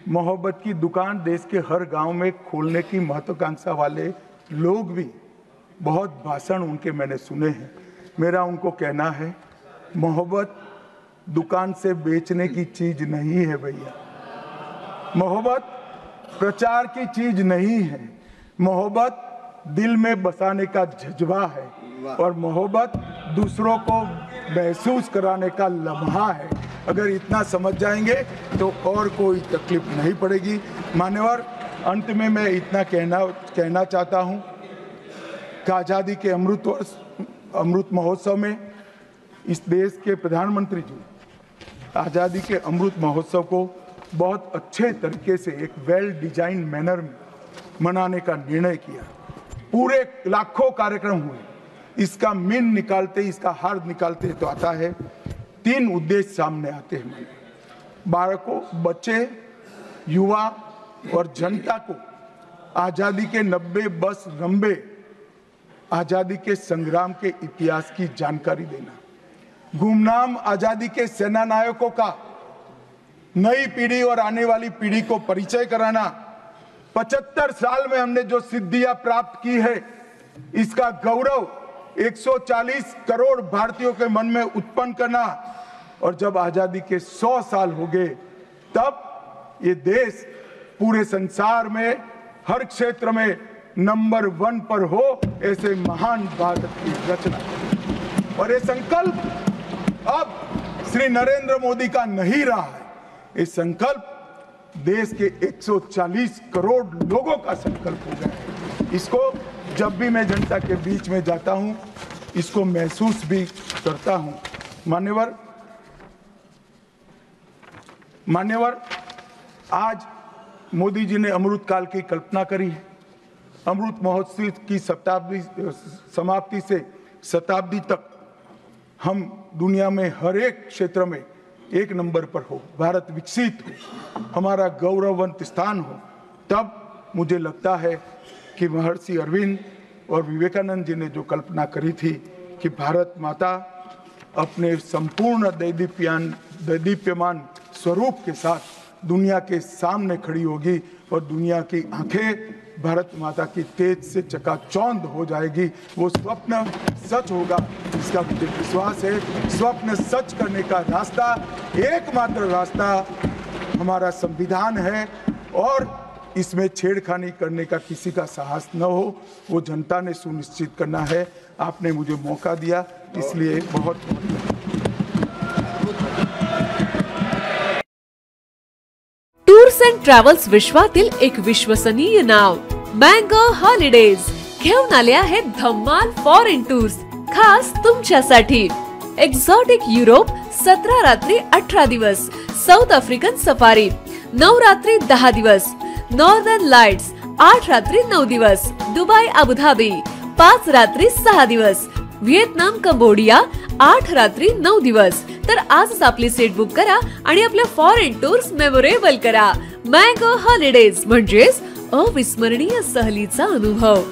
मोहब्बत की दुकान देश के हर गांव में खोलने की महत्वाकांक्षा वाले लोग भी, बहुत भाषण उनके मैंने सुने हैं। मेरा उनको कहना है, मोहब्बत दुकान से बेचने की चीज नहीं है भैया। मोहब्बत प्रचार की चीज नहीं है। मोहब्बत दिल में बसाने का जज्बा है, और मोहब्बत दूसरों को महसूस कराने का लम्हा है। अगर इतना समझ जाएंगे तो और कोई तकलीफ नहीं पड़ेगी। मान्यवर, अंत में मैं इतना कहना चाहता हूं कि आज़ादी के अमृत महोत्सव में इस देश के प्रधानमंत्री जी आज़ादी के अमृत महोत्सव को बहुत अच्छे तरीके से एक वेल डिजाइन मैनर में मनाने का निर्णय किया। पूरे लाखों कार्यक्रम हुए। इसका मीन निकालते, इसका हार्द निकालते तो आता है 3 उद्देश्य सामने आते हैं। बालकों, बच्चे, युवा और जनता को आज़ादी के 90 वर्ष लंबे आज़ादी के संग्राम के इतिहास की जानकारी देना, गुमनाम आज़ादी के सेना नायकों का नई पीढ़ी और आने वाली पीढ़ी को परिचय कराना, 75 साल में हमने जो सिद्धियां प्राप्त की है इसका गौरव 140 करोड़ भारतीयों के मन में उत्पन्न करना, और जब आजादी के 100 साल हो गए तब ये देश पूरे संसार में हर क्षेत्र में नंबर 1 पर हो, ऐसे महान भारत की रचना। और ये संकल्प अब श्री नरेंद्र मोदी का नहीं रहा है, ये संकल्प देश के 140 करोड़ लोगों का संकल्प हो गया है। इसको जब भी मैं जनता के बीच में जाता हूं, इसको महसूस भी करता हूं। मान्यवर, आज मोदी जी ने अमृत काल की कल्पना करी है। अमृत महोत्सव की समाप्ति से शताब्दी तक हम दुनिया में हर एक क्षेत्र में 1 नंबर पर हो, भारत विकसित हो, हमारा गौरववंत स्थान हो। तब मुझे लगता है कि महर्षि अरविंद और विवेकानंद जी ने जो कल्पना करी थी कि भारत माता अपने संपूर्ण दैदीप्यमान स्वरूप के साथ दुनिया के सामने खड़ी होगी और दुनिया की आंखें भारत माता की तेज से चकाचौंध हो जाएगी। वो स्वप्न सच होगा, इसका मुझे विश्वास है। स्वप्न सच करने का रास्ता, एकमात्र रास्ता हमारा संविधान है और इसमें छेड़खानी करने का किसी का साहस न हो, वो जनता ने सुनिश्चित करना है। आपने मुझे मौका दिया, इसलिए बहुत टूर्स अँड ट्रॅव्हल्स विश्वातील एक विश्वसनीय नाव मँगो हॉलिडेज घेऊन आले आहेत धम्माल फॉरेन टूर्स खास तुमच्यासाठी। एक्झॉटिक युरोप 17 रात्री 18 दिवस, साऊथ आफ्रिकन सफारी 9 रात्री 10 दिवस, नॉर्दर्न लाइट्स 8 रात्री 9 दिवस, दुबई अबुधाबी 5 रात्री 6 दिवस, व्हिएतनाम कंबोडिया 8 रात्री 9 दिवस। तर आजच आपली सीट बुक करा आणि आपल्या फॉरेन टूर्स मेमोरेबल करा। मँगो हॉलिडेज म्हणजेच अविस्मरणीय सहलीचा अनुभव।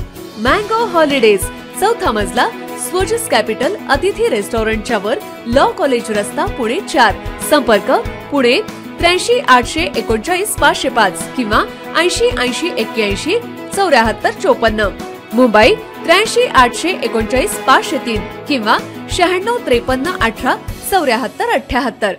मँगो हॉलिडेज, 4था मजला, स्वोजस कॅपिटल अतिथी रेस्टॉरंटच्या वर, लॉ कॉलेज रस्ता, पुणे 4। संपर्क पुणे 83 839 505 किंवा 80 80 81 74 54। मुंबई 83 839 503 किंवा 96 53 18 74 78।